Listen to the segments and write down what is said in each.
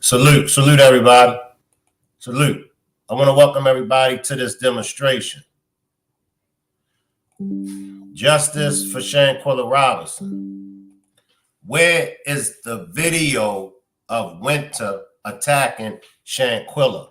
Salute, salute everybody. Salute. I want to welcome everybody to this demonstration. Justice for Shanquella Robinson. Where is the video of Winter attacking Shanquella?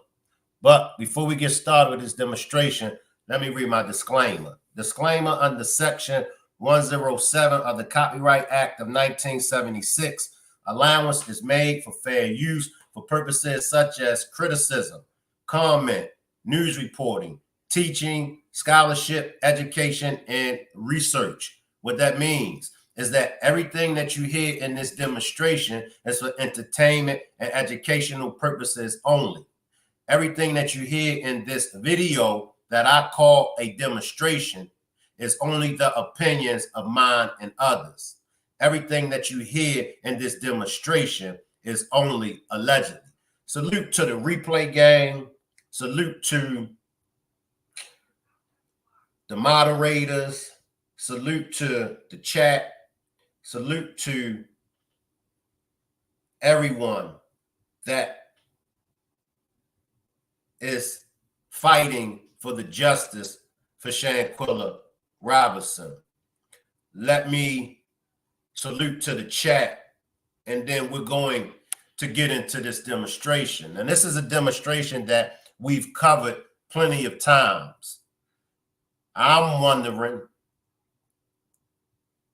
But before we get started with this demonstration, let me read my disclaimer. Disclaimer under Section 107 of the Copyright Act of 1976. Allowance is made for fair use for purposes such as criticism, comment, news reporting, teaching, scholarship, education, and research. What that means is that everything that you hear in this demonstration is for entertainment and educational purposes only. Everything that you hear in this video that I call a demonstration is only the opinions of mine and others. Everything that you hear in this demonstration is only allegedly. Salute to the replay gang. Salute to the moderators. Salute to the chat. Salute to everyone that is fighting for the justice for Shanquella Robinson. Let me salute to the chat, and then we're going to get into this demonstration. And this is a demonstration that we've covered plenty of times. I'm wondering,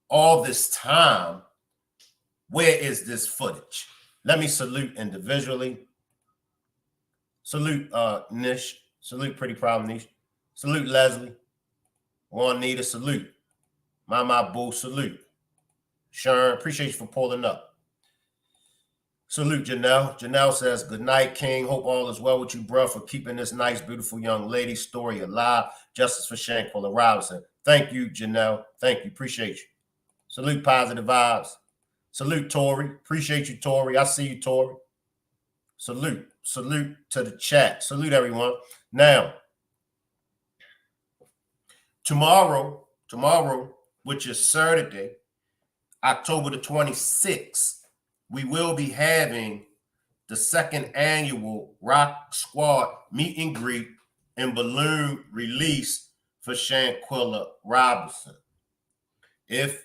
all this time, where is this footage? Let me salute individually. Salute Nish. Salute Pretty Proud Nish. Salute Leslie. Juanita, salute. Mama Boo, salute. Sharon, appreciate you for pulling up. Salute Janelle. Janelle says, good night, King. Hope all is well with you, bro, for keeping this nice, beautiful young lady story alive. Justice for Shanquella Robinson. Thank you, Janelle. Thank you. Appreciate you. Salute Positive Vibes. Salute Tori. Appreciate you, Tori. I see you, Tori. Salute. Salute to the chat. Salute everyone. Now, tomorrow, which is Saturday, October the 26th, we will be having the second annual Rock Squad meet and greet and balloon release for Shanquella Robinson. If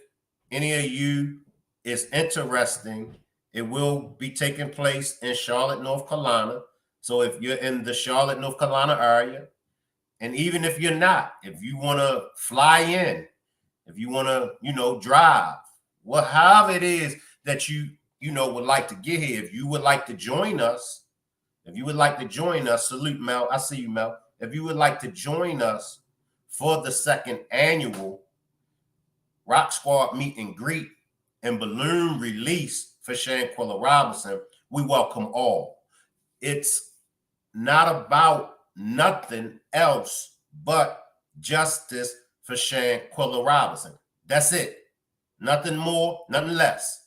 any of you is interesting, it will be taking place in Charlotte, North Carolina. So if you're in the Charlotte, North Carolina area, and even if you're not, if you want to fly in, if you want to, drive, however it is that you would like to get here, if you would like to join us, salute Mel. I see you, Mel. If you would like to join us for the second annual Rock Squad meet and greet and balloon release for Shanquella Robinson, we welcome all. It's not about nothing else but justice for Shanquella Robinson. That's it. Nothing more, nothing less.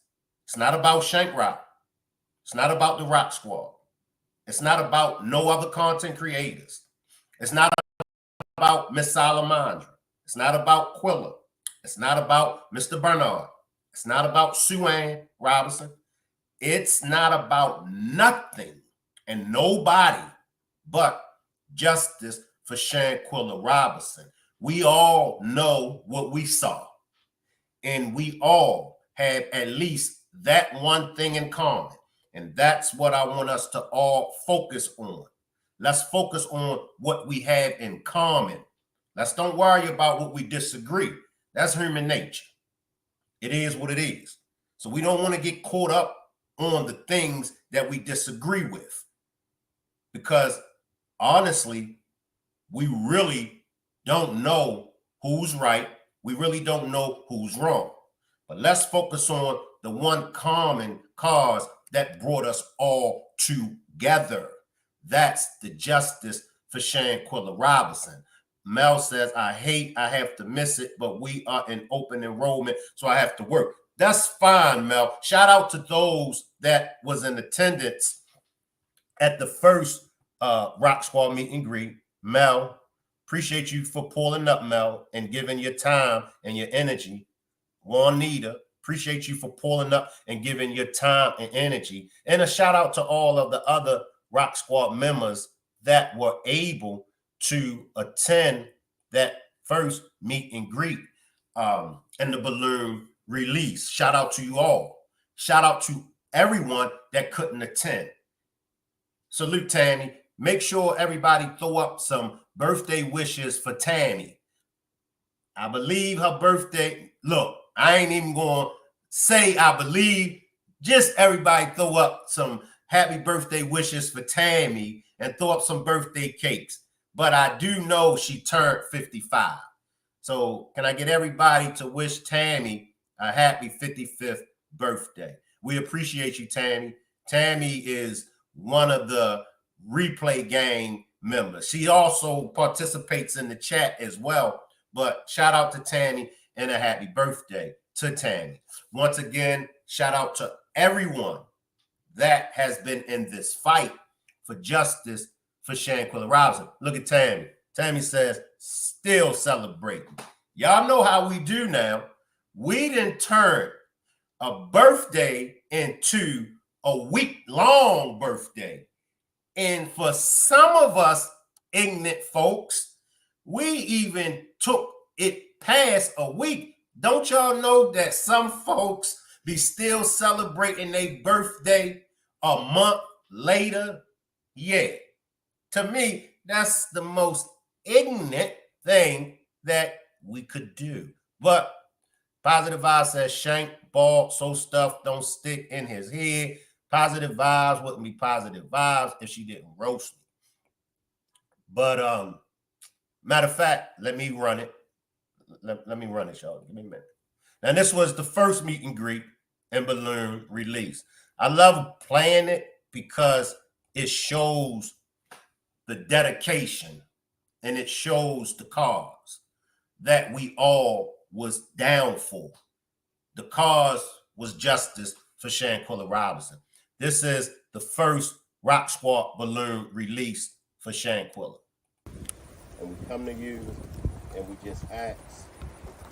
It's not about Shank Rock. It's not about the Rock Squad. It's not about no other content creators. It's not about Miss Salamandra. It's not about Quilla. It's not about Mr. Bernard. It's not about Sue Ann Robinson. It's not about nothing and nobody but justice for Shanquella Robinson. We all know what we saw, and we all had at least that one thing in common, and that's what I want us to all focus on. Let's focus on what we have in common. Let's don't worry about what we disagree. That's human nature. It is what it is. So we don't want to get caught up on the things that we disagree with, because honestly, we really don't know who's right. We really don't know who's wrong. But let's focus on the one common cause that brought us all together. That's the justice for Shanquella Robinson. Mel says, I have to miss it, but we are in open enrollment, so I have to work. That's fine, Mel. Shout out to those that was in attendance at the first Rock Squad meet and greet. Mel, appreciate you for pulling up, Mel, and giving your time and your energy. Juanita, Appreciate you for pulling up and giving your time and energy. And a shout out to all of the other Rock Squad members that were able to attend that first meet and greet and the balloon release. Shout out to you all. Shout out to everyone that couldn't attend. Salute, Tammy. Make sure everybody throw up some birthday wishes for Tammy. I believe her birthday. Look, I ain't even going to say I believe. Just everybody throw up some happy birthday wishes for Tammy and throw up some birthday cakes. But I do know she turned 55. So can I get everybody to wish Tammy a happy 55th birthday? We appreciate you, Tammy. Tammy is one of the replay gang members. She also participates in the chat as well. But shout out to Tammy and a happy birthday to Tammy. Once again, shout out to everyone that has been in this fight for justice for Shanquella Robinson. Look at Tammy. Tammy says, still celebrating. Y'all know how we do now. We didn't turn a birthday into a week-long birthday. And for some of us ignorant folks, we even took it past a week. Don't y'all know that some folks be still celebrating their birthday a month later? Yeah. To me, that's the most ignorant thing that we could do. But Positive Vibes says Shank bald, so stuff don't stick in his head. Positive Vibes wouldn't be Positive Vibes if she didn't roast me. But matter of fact, let me run it. Let me run it, y'all. Give me a minute. Now, this was the first meet and greet and balloon release. I love playing it because it shows the dedication and it shows the cause that we all was down for. The cause was justice for Shanquella Robinson. This is the first Rock Squad balloon release for Shanquella. And we come to you and we just ask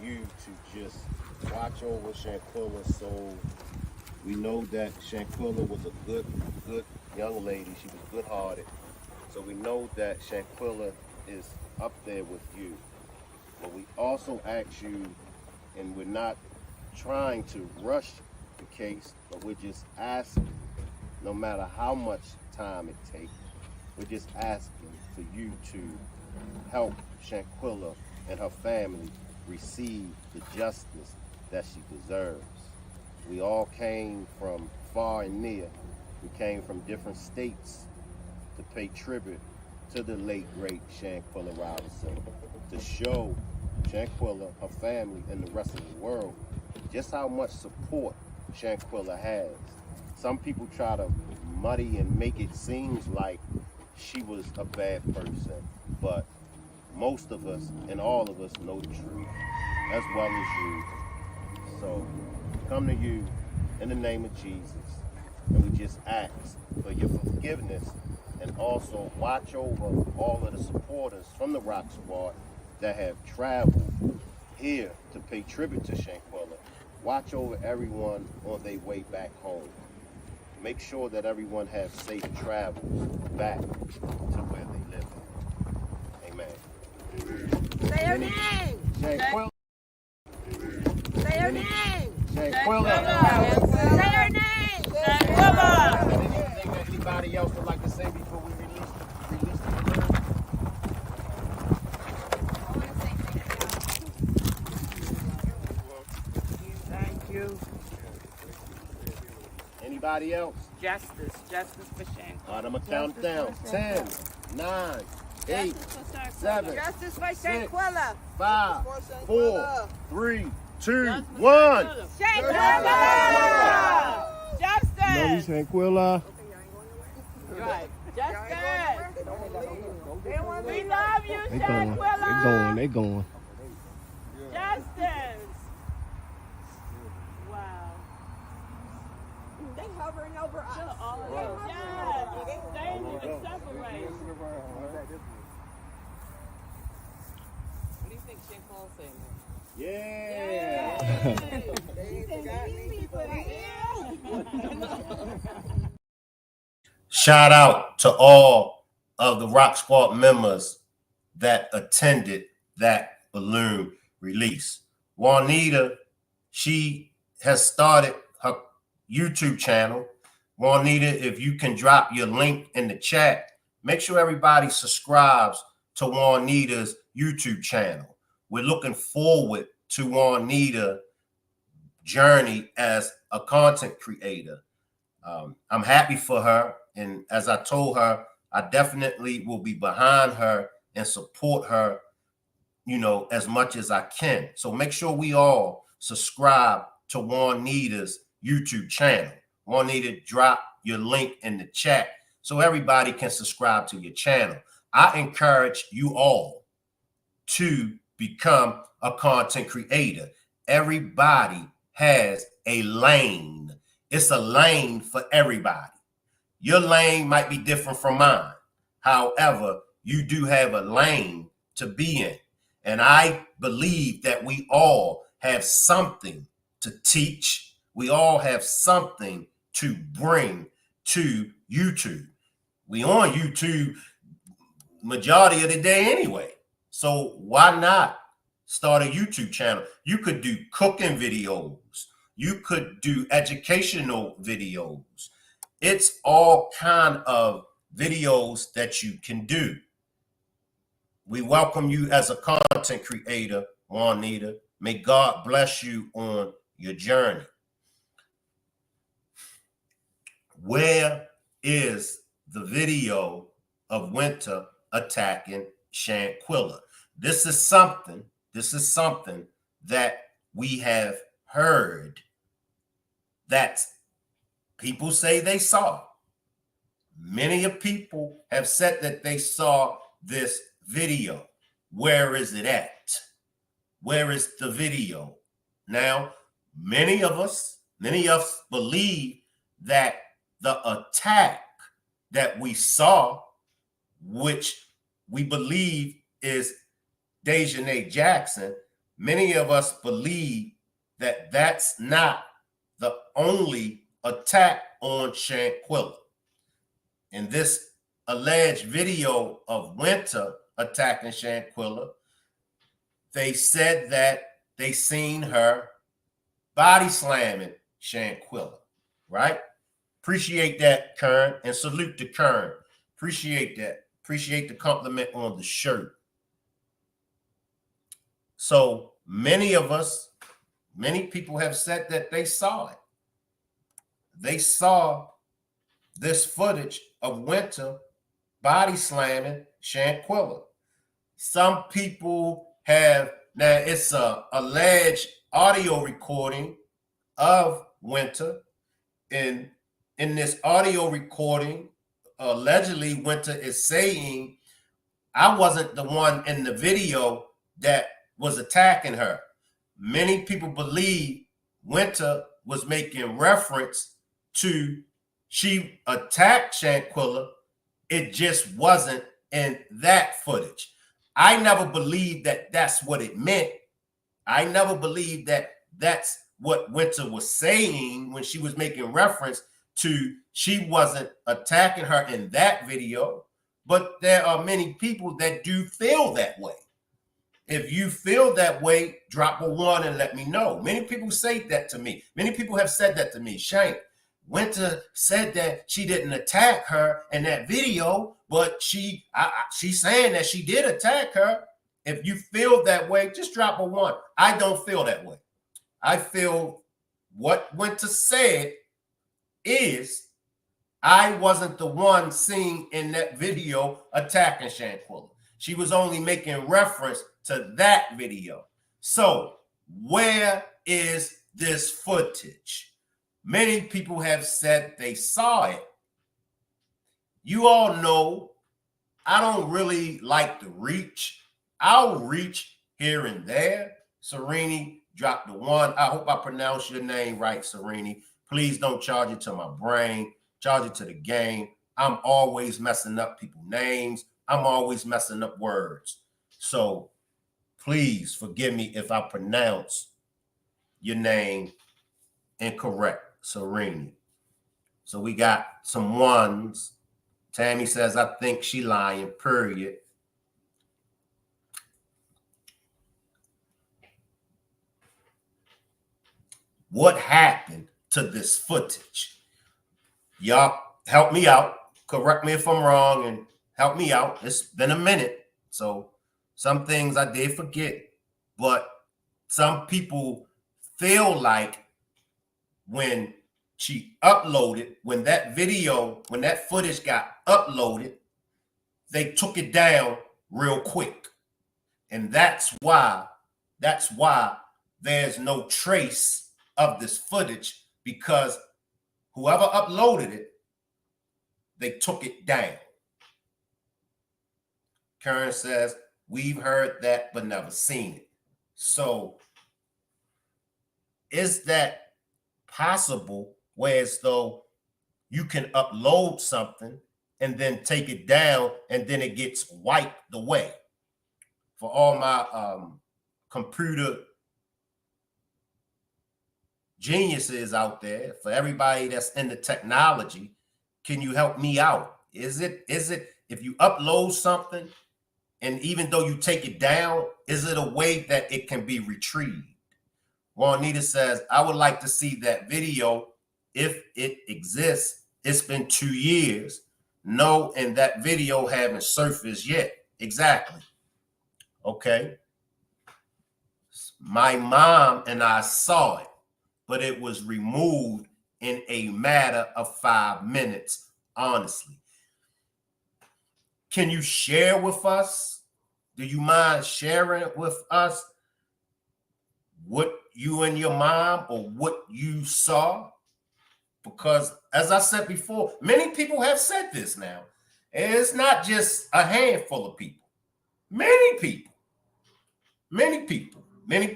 you to just watch over Shanquella. So we know that Shanquella was a good young lady. She was good-hearted. So we know that Shanquella is up there with you. But we also ask you, and we're not trying to rush the case, but we're just asking, no matter how much time it takes, we're just asking for you to help Shanquella and her family receive the justice that she deserves. We all came from far and near. We came from different states to pay tribute to the late, great Shanquella Robinson, to show Shanquella, her family, and the rest of the world just how much support Shanquella has. Some people try to muddy and make it seem like she was a bad person, but most of us and all of us know the truth, as well as you. So come to you in the name of Jesus, and we just ask for your forgiveness, and also watch over all of the supporters from the Rock Squad that have traveled here to pay tribute to Shanquella. Watch over everyone on their way back home. Make sure that everyone has safe travels back to where they live at. Amen. Say her name. Shanquella. Say her name. Shanquella. Say her name. Shanquella. Anything that anybody else would like to say before we release the balloon? Thank you. Anybody else? Justice for Shanquella. All right, I'm gonna count down. 10, 9, 8, 7, Justice for Shanquella. 5, 4, 3, 2, 1. Shanquella. Justice. Love you, Shanquella. Right. Justice. We love you, They going. Shanquella. They going. Justice. Wow. They hovering over us. Yes. They ain't even separate. What do you think Shanquella saying? Yeah. Shout out to all of the Rock Squad members that attended that balloon release. Juanita, she has started her YouTube channel. Juanita, if you can drop your link in the chat, make sure everybody subscribes to Juanita's YouTube channel. We're looking forward to Juanita's journey as a content creator. I'm happy for her. And as I told her, I definitely will be behind her and support her, you know, as much as I can. So make sure we all subscribe to Juanita's YouTube channel. Juanita, drop your link in the chat so everybody can subscribe to your channel. I encourage you all to become a content creator. Everybody has a lane. It's a lane for everybody. Your lane might be different from mine. However, you do have a lane to be in. And I believe that we all have something to teach. We all have something to bring to YouTube. We on YouTube majority of the day anyway. So why not start a YouTube channel? You could do cooking videos. You could do educational videos. It's all kind of videos that you can do. We welcome you as a content creator, Juanita. May God bless you on your journey. Where is the video of Winter attacking Shanquella? This is something that we have heard that people say they saw. Many of people have said that they saw this video. Where is it at? Where is the video? Now, many of us believe that the attack that we saw, which we believe is Dejanay Jackson, many of us believe that that's not the only attack on Shanquella. In this alleged video of Winter attacking Shanquella, they said that they seen her body slamming Shanquella, right? Appreciate that, Kern, and salute to Kern. Appreciate that. Appreciate the compliment on the shirt. So many of us, many people have said that they saw it. They saw this footage of Winter body slamming Shanquella. Some people have, now it's a alleged audio recording of Winter. In this audio recording, allegedly Winter is saying, I wasn't the one in the video that was attacking her. Many people believe Winter was making reference to she attacked Shanquella. It just wasn't in that footage. I never believed that that's what it meant. I never believed that that's what Winter was saying when she was making reference to she wasn't attacking her in that video. But there are many people that do feel that way. If you feel that way, drop a 1 and let me know. Many people say that to me. Many people have said that to me. Shank, Winter said that she didn't attack her in that video, but she's saying that she did attack her. If you feel that way, just drop a 1. I don't feel that way. I feel what Winter said is I wasn't the one seen in that video attacking Shanquella. She was only making reference to that video. So where is this footage? Many people have said they saw it. You all know I don't really like to reach. I'll reach here and there. Serini, drop the 1. I hope I pronounced your name right, Serini. Please don't charge it to my brain. Charge it to the game. I'm always messing up people's names. I'm always messing up words. So please forgive me if I pronounce your name incorrect, Serene. So we got some ones. Tammy says, I think she lying, period. What happened to this footage? Y'all help me out. Correct me if I'm wrong and help me out. It's been a minute. So some things I did forget, but some people feel like when she uploaded, when that video, when that footage got uploaded, they took it down real quick. And that's why there's no trace of this footage, because whoever uploaded it, they took it down. Karen says, we've heard that but never seen it. So is that possible, whereas though you can upload something and then take it down and then it gets wiped away? For all my computer geniuses out there, for everybody that's in the technology, can you help me out? Is it if you upload something and even though you take it down, is it a way that it can be retrieved? Juanita says, I would like to see that video if it exists. It's been 2 years. No, and that video haven't surfaced yet. Exactly. Okay. My mom and I saw it, but it was removed in a matter of 5 minutes, honestly. Can you share with us? Do you mind sharing with us what you and your mom or what you saw? Because as I said before, many people have said this now. And it's not just a handful of people. Many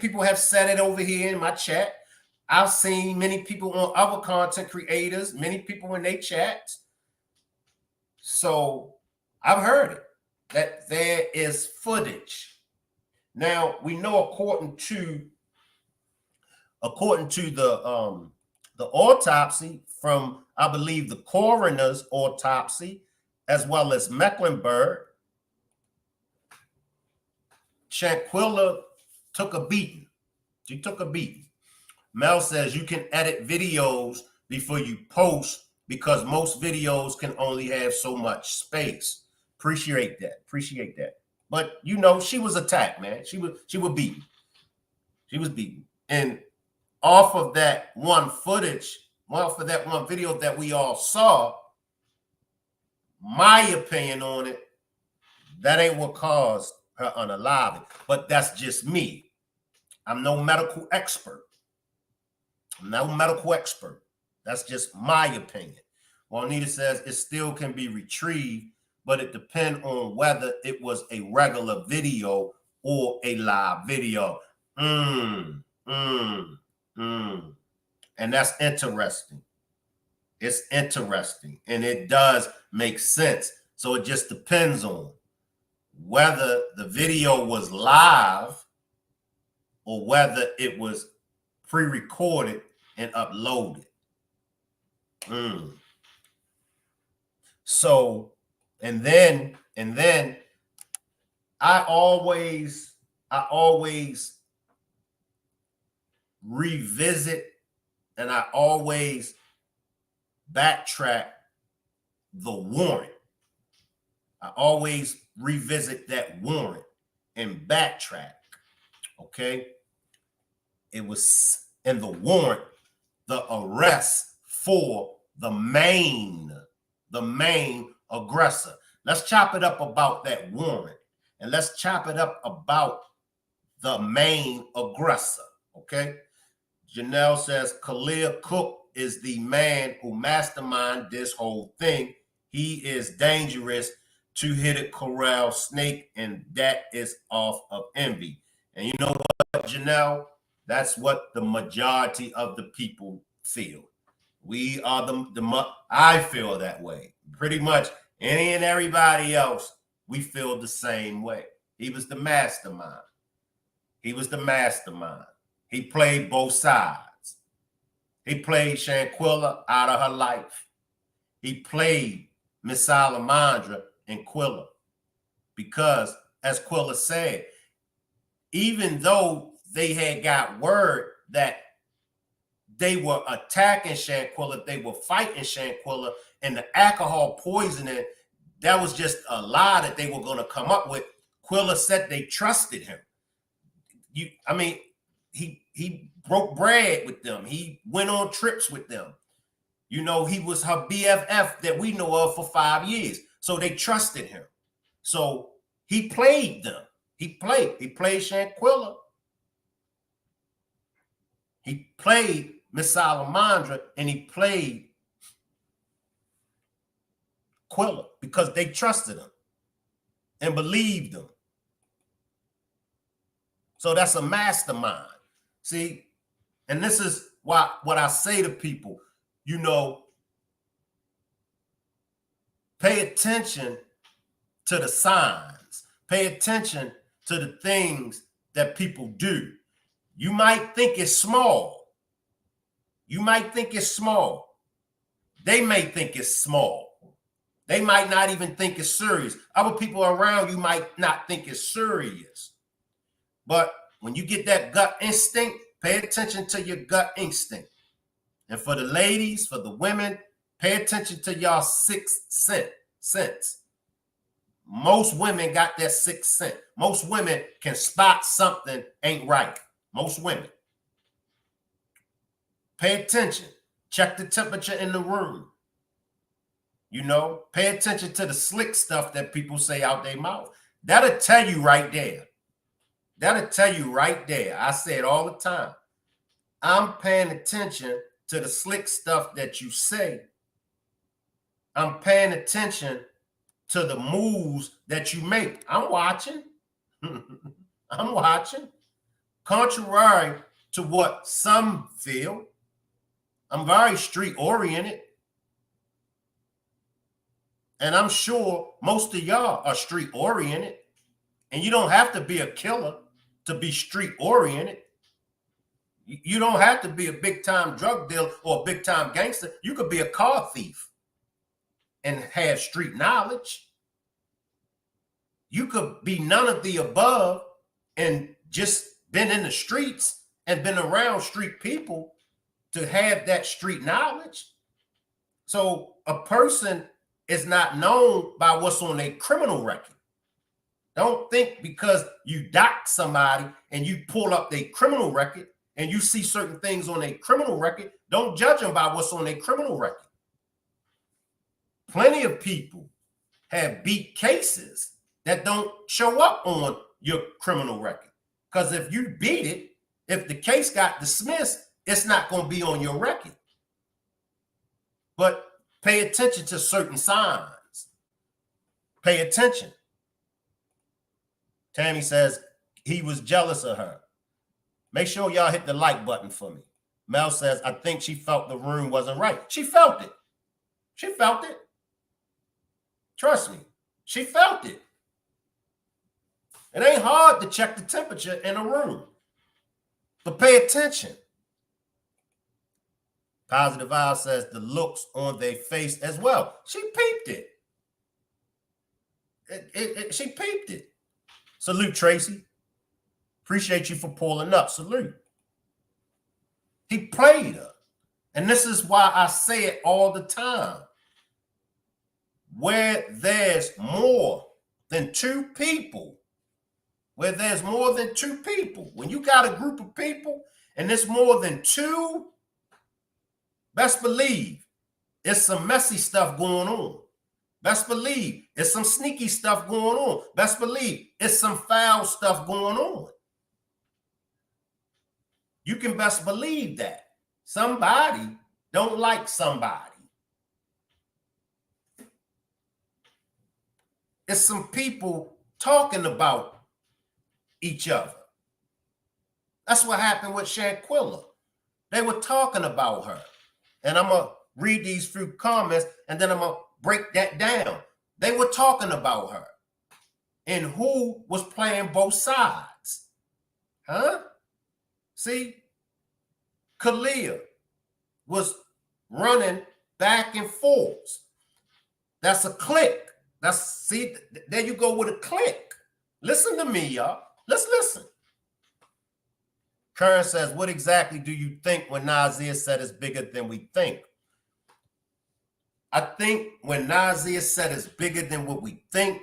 people have said it over here in my chat. I've seen many people on other content creators, many people in their chats. So I've heard it, that there is footage. Now we know according to the autopsy from, I believe, the coroner's autopsy, as well as Mecklenburg, Shanquella took a beating. She took a beating. Mel says you can edit videos before you post because most videos can only have so much space. Appreciate that. But you know, she was attacked, man. She was beaten. She was beaten. And off of that one footage, off of that one video that we all saw, my opinion on it, that ain't what caused her unaliving. But that's just me. I'm no medical expert. That's just my opinion. Juanita says it still can be retrieved, but it depends on whether it was a regular video or a live video. And that's interesting. It's interesting, and it does make sense. So it just depends on whether the video was live or whether it was pre-recorded and uploaded. So, and then I always revisit and I always backtrack the warrant. I always revisit that warrant and backtrack. Okay. It was in the warrant, the arrest for the main aggressor. Let's chop it up about that warrant and let's chop it up about the main aggressor. Okay. Janelle says Khalil Cook is the man who masterminded this whole thing. He is dangerous, two-headed corral snake, and that is off of envy. And you know what, Janelle? That's what the majority of the people feel. We are I feel that way. Pretty much any and everybody else, we feel the same way. He was the mastermind. He played both sides. He played Shanquella out of her life. He played Miss Salamandra and Quilla because, as Quilla said, even though they had got word that they were attacking Shanquella, they were fighting Shanquella, and the alcohol poisoning, that was just a lie that they were going to come up with. Quilla said they trusted him. He broke bread with them. He went on trips with them. You know, he was her BFF that we know of for 5 years. So they trusted him. So he played them. He played Shanquella. He played Miss Salamandra, and he played Quilla because they trusted him and believed him. So that's a mastermind. See, and this is why what I say to people, you know, pay attention to the signs. Pay attention to the things that people do. You might think it's small. You might think it's small. They may think it's small. They might not even think it's serious. Other people around you might not think it's serious. But when you get that gut instinct, pay attention to your gut instinct. And for the ladies, for the women, pay attention to y'all sixth sense. Most women got that sixth sense. Most women can spot something ain't right. Most women. Pay attention. Check the temperature in the room. You know, pay attention to the slick stuff that people say out their mouth. That'll tell you right there. That'll tell you right there. I say it all the time. I'm paying attention to the slick stuff that you say. I'm paying attention to the moves that you make. I'm watching. I'm watching. Contrary to what some feel, I'm very street oriented. And I'm sure most of y'all are street oriented. And you don't have to be a killer to be street oriented. You don't have to be a big time drug dealer or a big time gangster. You could be a car thief and have street knowledge. You could be none of the above and just been in the streets and been around street people to have that street knowledge. So a person is not known by what's on their criminal record. Don't think because you dock somebody and you pull up their criminal record and you see certain things on their criminal record, don't judge them by what's on their criminal record. Plenty of people have beat cases that don't show up on your criminal record. Because if you beat it, if the case got dismissed, it's not going to be on your record. But pay attention to certain signs. Pay attention. Tammy says he was jealous of her. Make sure y'all hit the like button for me. Mel says, I think she felt the room wasn't right. She felt it. She felt it. Trust me. She felt it. It ain't hard to check the temperature in a room. But pay attention. Positive Vibe says the looks on their face as well. She peeped it. She peeped it. Salute, Tracy. Appreciate you for pulling up. Salute. He played her. And this is why I say it all the time. Where there's more than two people, when you got a group of people and there's more than two, best believe it's some messy stuff going on. Best believe it's some sneaky stuff going on. Best believe it's some foul stuff going on. You can best believe that. Somebody don't like somebody. It's some people talking about each other. That's what happened with Shanquella. They were talking about her. And I'm going to read these few comments and then I'm going to break that down. They were talking about her and who was playing both sides. Huh? See, Kalia was running back and forth. That's a click. See, there you go with a click. Listen to me, y'all. Let's listen. Kern says, what exactly do you think when Nazir said it's bigger than we think? I think when Nazir said it's bigger than what we think,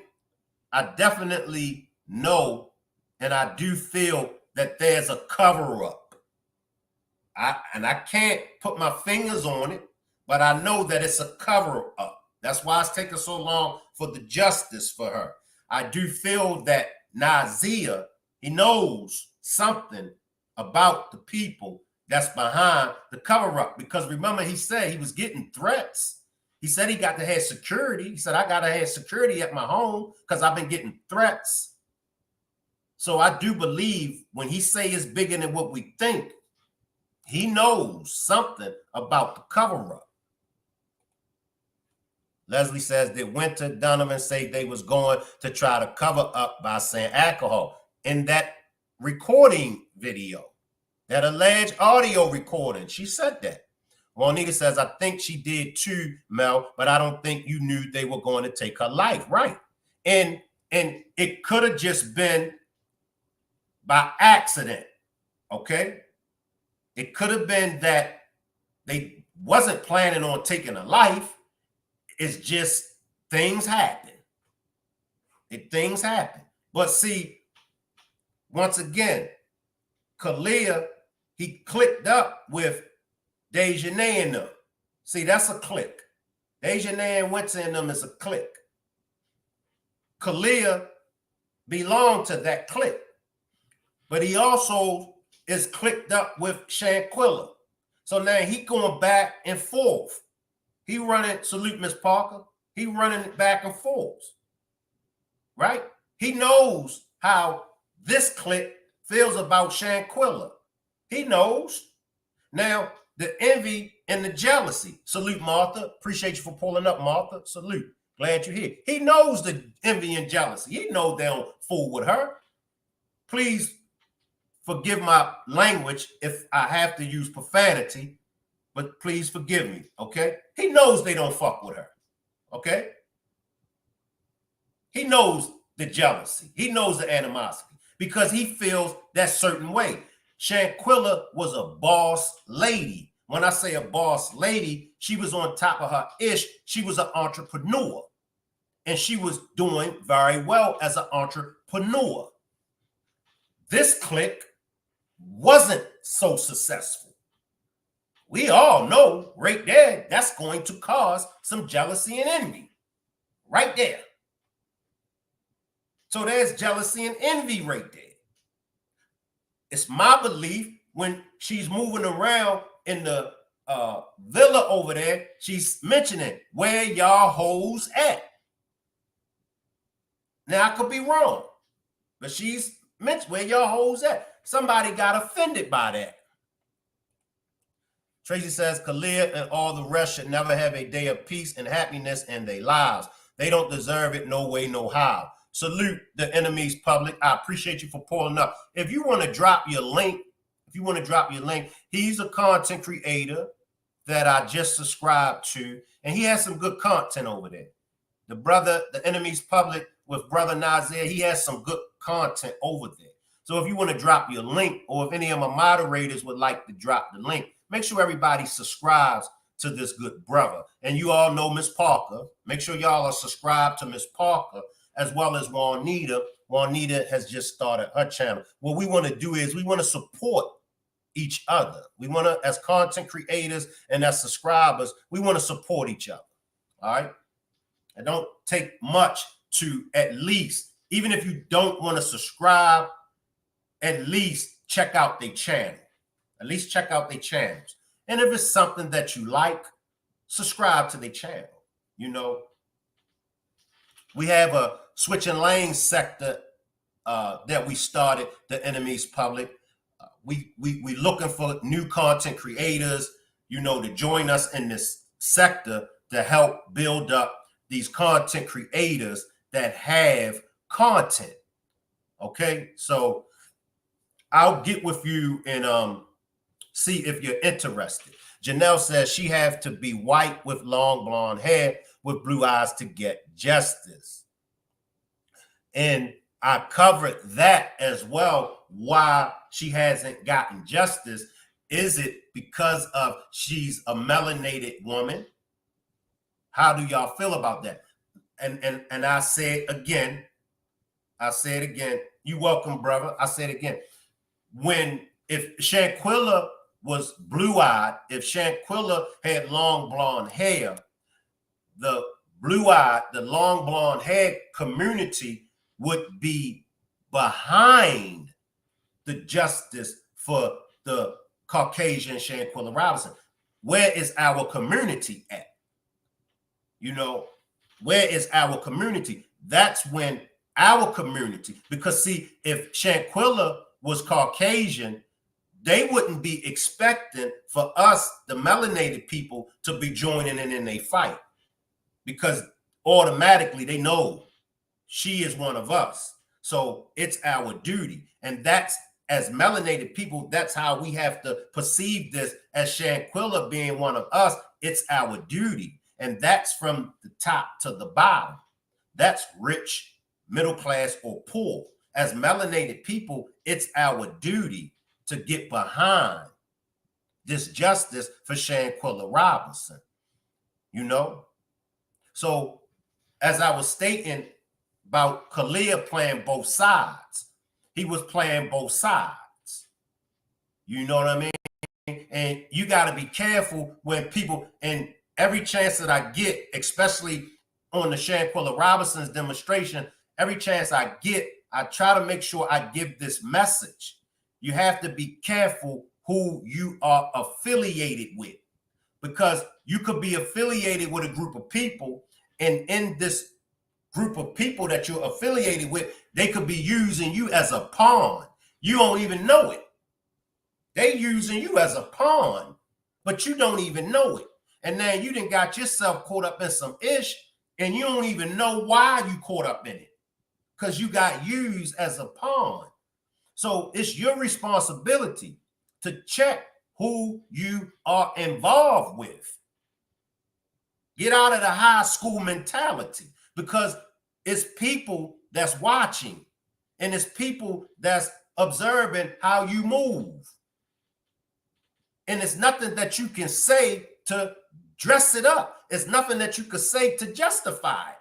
I definitely know and I do feel that there's a cover-up. I can't put my fingers on it, but I know that it's a cover-up. That's why it's taking so long for the justice for her. I do feel that Nazir, he knows something about the people that's behind the cover-up. Because remember, he said he was getting threats. He said he got to have security. He said, I got to have security at my home because I've been getting threats. So I do believe when he say it's bigger than what we think, he knows something about the cover-up. Leslie says that Winter Donovan say they was going to try to cover up by saying alcohol. In that recording video, that alleged audio recording, she said that. Juanita says, I think she did too, Mel, but I don't think you knew they were going to take her life. Right. And it could have just been by accident. Okay. It could have been that they wasn't planning on taking a life. It's just things happen. Things happen. But see, once again, Kalia, he clicked up with Dejanay and them. See, that's a click. Dejanay and Winter and them is a click. Kalia belonged to that click. But he also is clicked up with Shanquella. So now he going back and forth. He running, salute Miss Parker. He running it back and forth. Right? He knows how this clique feels about Shanquella. He knows. Now, the envy and the jealousy. Salute, Martha. Appreciate you for pulling up, Martha. Salute. Glad you're here. He knows the envy and jealousy. He knows they don't fool with her. Please forgive my language if I have to use profanity, but please forgive me, okay? He knows they don't fuck with her, okay? He knows the jealousy. He knows the animosity because he feels that certain way. Shanquella was a boss lady. When I say a boss lady, she was on top of her ish. She was an entrepreneur, and she was doing very well as an entrepreneur. This clique wasn't so successful. We all know right there that's going to cause some jealousy and envy. Right there. So there's jealousy and envy right there. It's my belief when she's moving around in the villa over there, she's mentioning where y'all hoes at. Now, I could be wrong, but she's mentioned where y'all hoes at. Somebody got offended by that. Tracy says, Khalid and all the rest should never have a day of peace and happiness in their lives. They don't deserve it no way, no how. Salute the enemy's public. I appreciate you for pulling up. If you want to drop your link, he's a content creator that I just subscribed to, and he has some good content over there. The brother, the enemy's public with Brother Nazir, he has some good content over there. So if you want to drop your link, or if any of my moderators would like to drop the link, make sure everybody subscribes to this good brother. And you all know Miss Parker. Make sure y'all are subscribed to Miss Parker, as well as Juanita. Juanita has just started her channel. What we want to do is we want to support each other. We want to, as content creators and as subscribers, we want to support each other. All right. It don't take much to at least, even if you don't want to subscribe, at least check out their channel. At least check out their channels. And if it's something that you like, subscribe to their channel. You know, we have a switching lanes sector that we started, the enemy's public. We looking for new content creators, you know, to join us in this sector to help build up these content creators that have content. Okay, so I'll get with you and see if you're interested. Janelle says she has to be white with long blonde hair with blue eyes to get justice. And I covered that as well, why she hasn't gotten justice. Is it because of she's a melanated woman? How do y'all feel about that? And I say it again. You welcome, brother. I say it again. If Shanquella was blue-eyed, if Shanquella had long blonde hair, the blue-eyed, the long blonde hair community would be behind the justice for the Caucasian Shanquella Robinson. Where is our community at? You know, where is our community? That's when our community, because see, if Shanquella was Caucasian, they wouldn't be expecting for us, the melanated people, to be joining in a fight, because automatically they know she is one of us. So it's our duty. And that's, as melanated people, that's how we have to perceive this, as Shanquella being one of us. It's our duty. And that's from the top to the bottom. That's rich, middle class, or poor. As melanated people, it's our duty to get behind this justice for Shanquella Robinson, you know? So as I was stating about Khalil playing both sides, he was playing both sides. You know what I mean? And you got to be careful when people, and every chance that I get, especially on the Shanquella Robinson's demonstration, every chance I get, I try to make sure I give this message. You have to be careful who you are affiliated with, because you could be affiliated with a group of people, and in this group of people that you're affiliated with, they could be using you as a pawn. You don't even know it. They using you as a pawn, but you don't even know it. And then you done got yourself caught up in some ish, and you don't even know why you caught up in it, because you got used as a pawn. So it's your responsibility to check who you are involved with. Get out of the high school mentality, because it's people that's watching, and it's people that's observing how you move. And it's nothing that you can say to dress it up. It's nothing that you could say to justify it,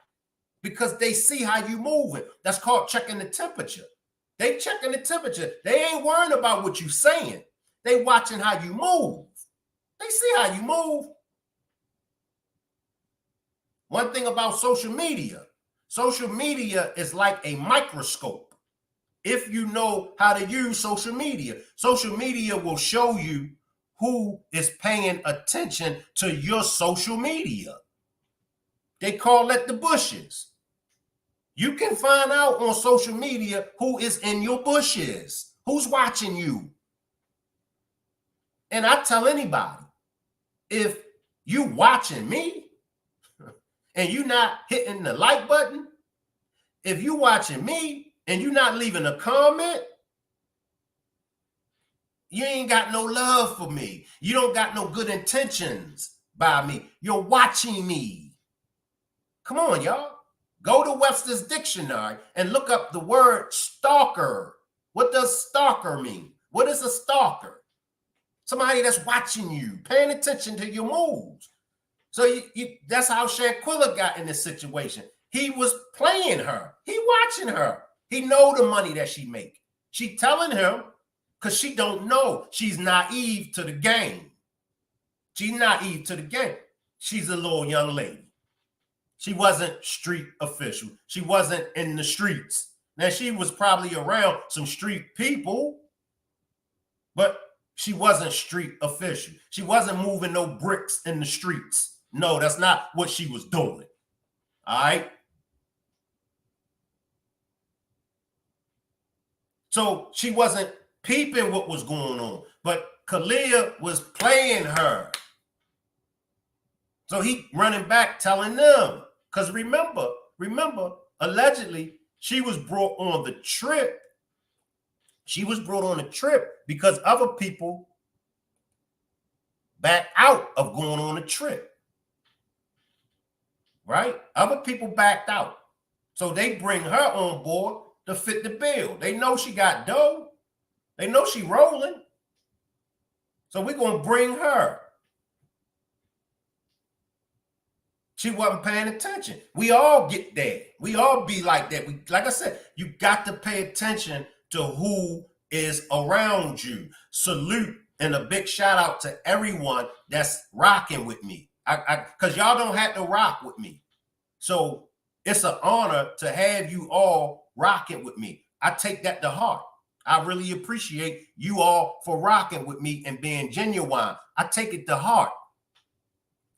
because they see how you moving. That's called checking the temperature. They checking the temperature. They ain't worrying about what you saying. They watching how you move. They see how you move. One thing about social media is like a microscope. If you know how to use social media will show you who is paying attention to your social media. They call it the bushes. You can find out on social media who is in your bushes, who's watching you. And I tell anybody, if you watching me and you not hitting the like button, if you watching me and you not leaving a comment, you ain't got no love for me. You don't got no good intentions by me. You're watching me. Come on, y'all. Go to Webster's Dictionary and look up the word stalker. What does stalker mean? What is a stalker? Somebody that's watching you, paying attention to your moves. So that's how Shanquella got in this situation. He was playing her. He watching her. He know the money that she make. She telling him, because she don't know. She's naive to the game. She's naive to the game. She's a little young lady. She wasn't street official. She wasn't in the streets. Now, she was probably around some street people, but she wasn't street official. She wasn't moving no bricks in the streets. No, that's not what she was doing. All right? So she wasn't peeping what was going on, but Khalil was playing her. So he running back telling them, because remember, allegedly, she was brought on the trip She was brought on a trip because other people backed out of going on a trip. Right? Other people backed out. So they bring her on board to fit the bill. They know she got dough. They know she rolling. So we're going to bring her. She wasn't paying attention. We all get there. We all be like that. Like I said, you got to pay attention to who is around you. Salute and a big shout out to everyone that's rocking with me. Because y'all don't have to rock with me. So it's an honor to have you all rocking with me. I take that to heart. I really appreciate you all for rocking with me and being genuine. I take it to heart.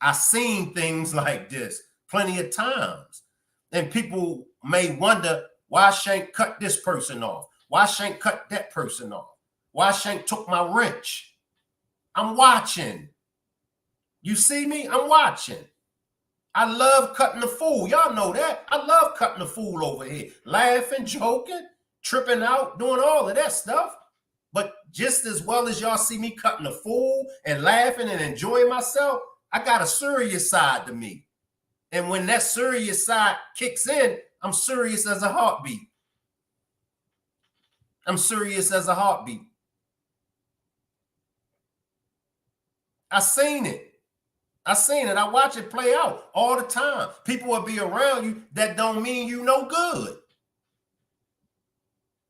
I've seen things like this plenty of times. And people may wonder why Shank cut this person off. Why Shank cut that person off? Why Shank took my wrench? I'm watching. You see me? I'm watching. I love cutting the fool. Y'all know that. I love cutting the fool over here. Laughing, joking, tripping out, doing all of that stuff. But just as well as y'all see me cutting the fool and laughing and enjoying myself, I got a serious side to me. And when that serious side kicks in, I'm serious as a heartbeat. I'm serious as a heartbeat. I seen it. I watch it play out all the time. People will be around you that don't mean you no good.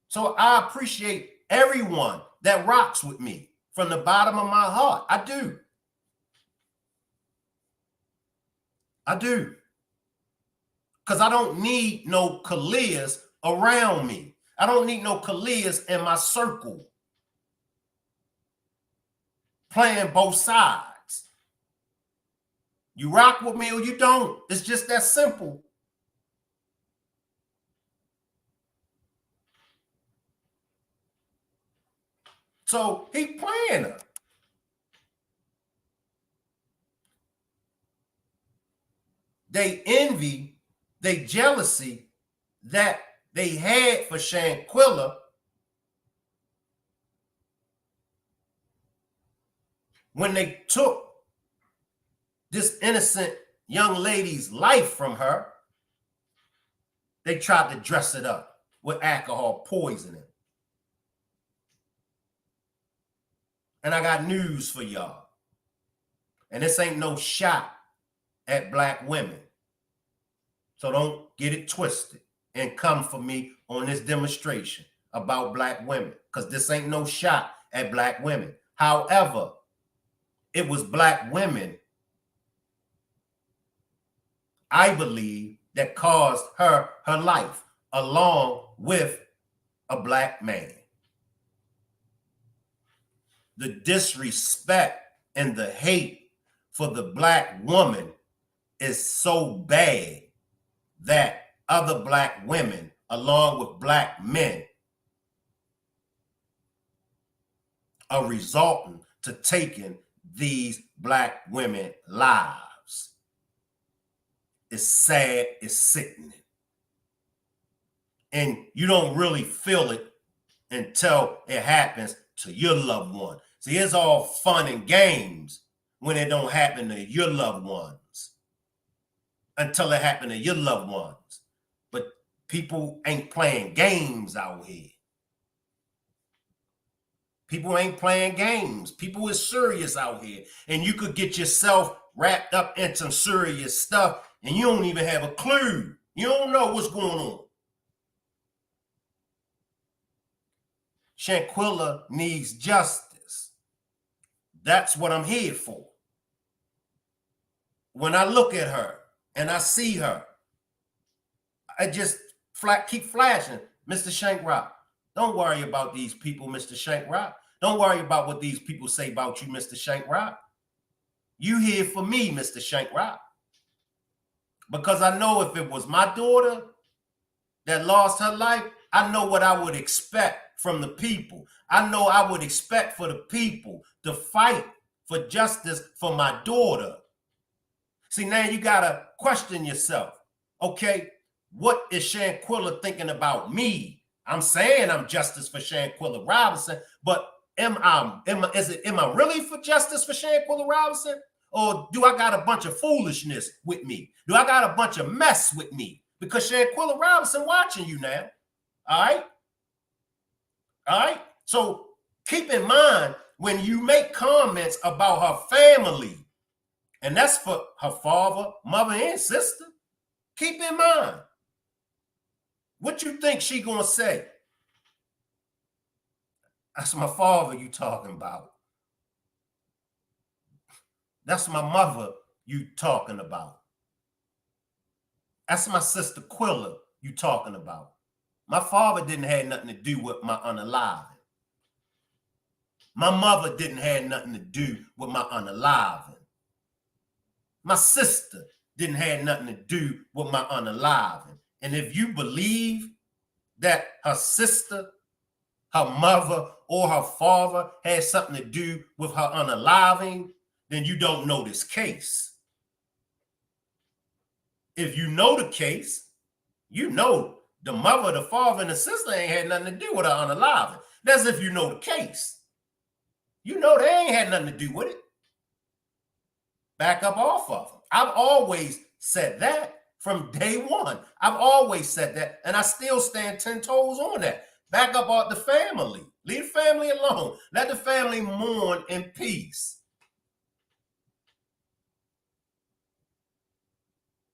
So I appreciate everyone that rocks with me from the bottom of my heart. I do. Because I don't need no Kalias around me. I don't need no Kalias in my circle playing both sides. You rock with me or you don't. It's just that simple. So he playing her. They envy, they jealousy that they had for Shanquella when they took this innocent young lady's life from her. They tried to dress it up with alcohol poisoning. And I got news for y'all. And this ain't no shot at black women. So don't get it twisted and come for me on this demonstration about black women, because this ain't no shot at black women. However, it was black women, I believe, that caused her life, along with a black man. The disrespect and the hate for the black woman is so bad that other black women, along with black men, are resulting to taking these black women lives. It's sad, it's sickening. And you don't really feel it until it happens to your loved one. See, it's all fun and games when it don't happen to your loved ones, until it happened to your loved ones. But people ain't playing games out here. People ain't playing games. People is serious out here. And you could get yourself wrapped up in some serious stuff and you don't even have a clue. You don't know what's going on. Shanquella needs justice. That's what I'm here for. When I look at her and I see her, I just keep flashing, Mr. Shank Rock. Don't worry about these people, Mr. Shank Rock. Don't worry about what these people say about you, Mr. Shank Rock. You here for me, Mr. Shank Rock. Because I know if it was my daughter that lost her life, I know what I would expect from the people. I know I would expect for the people to fight for justice for my daughter. See, now you got to question yourself. Okay, what is Shanquella thinking about me? I'm saying I'm justice for Shanquella Robinson, but am I really for justice for Shanquella Robinson? Or do I got a bunch of foolishness with me? Do I got a bunch of mess with me? Because Shanquella Robinson watching you now. All right? All right? So keep in mind when you make comments about her family, and that's for her father, mother, and sister, keep in mind what you think she gonna say. That's my father you talking about. That's my mother you talking about. That's my sister Quilla you talking about. My father didn't have nothing to do with my unaliving. My mother didn't have nothing to do with my unaliving. My sister didn't have nothing to do with my unaliving. And if you believe that her sister, her mother, or her father had something to do with her unaliving, then you don't know this case. If you know the case, you know the mother, the father, and the sister ain't had nothing to do with her unaliving. That's if you know the case. You know they ain't had nothing to do with it. Back up off of them. I've always said that from day one. I've always said that, and I still stand 10 toes on that. Back up off the family. Leave the family alone. Let the family mourn in peace.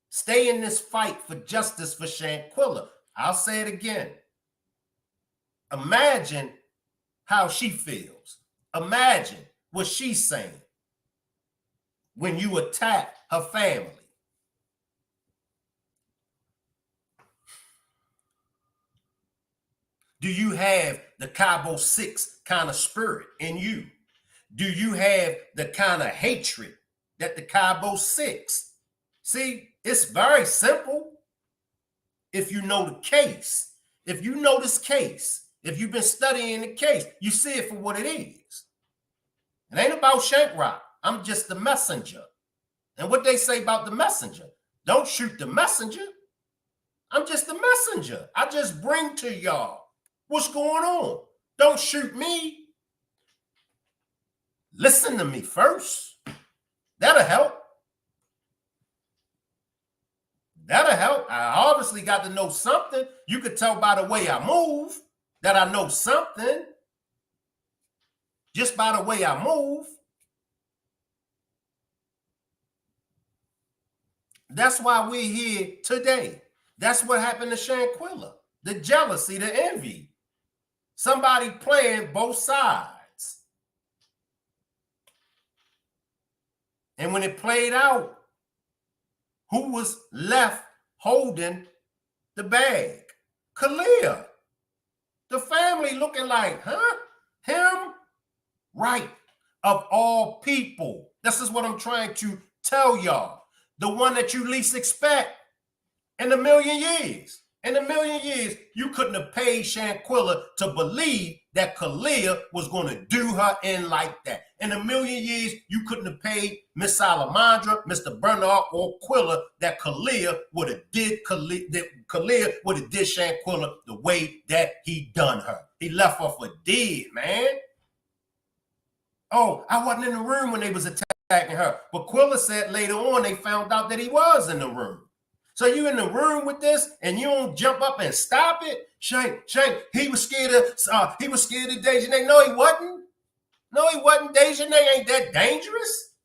Stay in this fight for justice for Shanquella. I'll say it again. Imagine how she feels. Imagine what she's saying when you attack her family. Do you have the Cabo 6 kind of spirit in you? Do you have the kind of hatred that the Cabo 6? See, it's very simple if you know the case. If you know this case, if you've been studying the case, you see it for what it is. It ain't about Shank Rock. I'm just the messenger. And what they say about the messenger, don't shoot the messenger. I'm just the messenger. I just bring to y'all what's going on. Don't shoot me. Listen to me first. That'll help. That'll help. I obviously got to know something. You could tell by the way I move that I know something. Just by the way I move. That's why we're here today. That's what happened to Shanquella. The jealousy, the envy. Somebody playing both sides. And when it played out, who was left holding the bag? Kalia. The family looking like, huh? Him? Right. Of all people. This is what I'm trying to tell y'all. The one that you least expect in a million years. In a million years, you couldn't have paid Shanquella to believe that Kalia was going to do her in like that. In a million years, you couldn't have paid Miss Salamandra, Mr. Bernard, or Quilla that Kalia would have did Kalia would have did Shanquella the way that he done her. He left her for dead, man. Oh, I wasn't in the room when they was attacking her. But Quilla said later on they found out that he was in the room. So you in the room with this and you don't jump up and stop it? Shank, he was scared of Dejanay. No, he wasn't. No, he wasn't. Dejanay ain't that dangerous.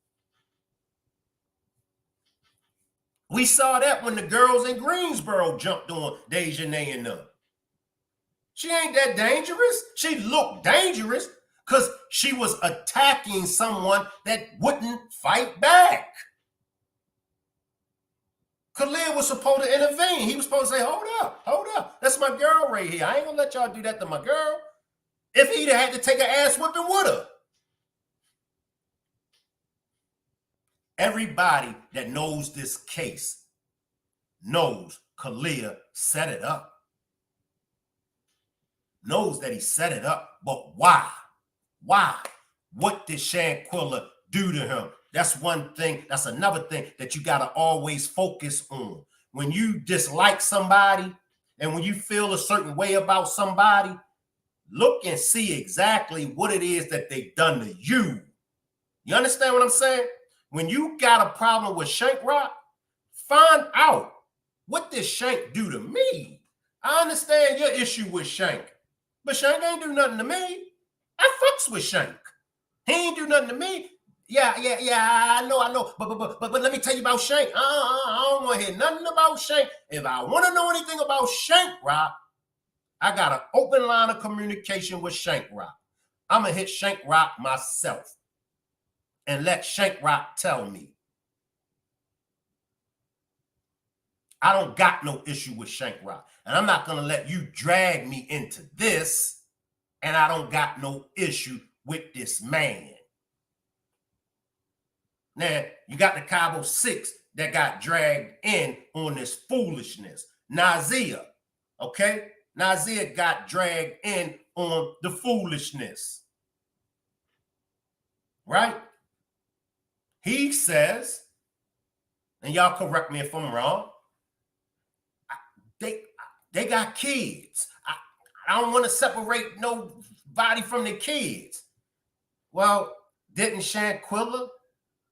We saw that when the girls in Greensboro jumped on Dejanay and them. She ain't that dangerous. She looked dangerous because she was attacking someone that wouldn't fight back. Khalil was supposed to intervene. He was supposed to say, hold up. That's my girl right here. I ain't gonna let y'all do that to my girl. If he'd have had to take an ass whipping, would have. Everybody that knows this case knows Khalil set it up. Knows that he set it up. But why? Why? What did Shanquella do to him? That's one thing. That's another thing that you got to always focus on. When you dislike somebody, And when you feel a certain way about somebody, look and see exactly what it is that they've done to you. You understand what I'm saying? When you got a problem with Shank Rock, find out, what did Shank do to me? I understand your issue with Shank, but Shank ain't do nothing to me. I fucks with Shank. He ain't do nothing to me. Yeah, I know. But let me tell you about Shank. I don't want to hear nothing about Shank. If I want to know anything about Shank Rock, I got an open line of communication with Shank Rock. I'm going to hit Shank Rock myself and let Shank Rock tell me. I don't got no issue with Shank Rock. And I'm not going to let you drag me into this. And I don't got no issue with this man. Now, you got the Cabo 6 that got dragged in on this foolishness. Nazia, okay? Nazia got dragged in on the foolishness. Right? He says, and y'all correct me if I'm wrong, they got kids. I don't want to separate nobody from the kids. Well, didn't Shanquella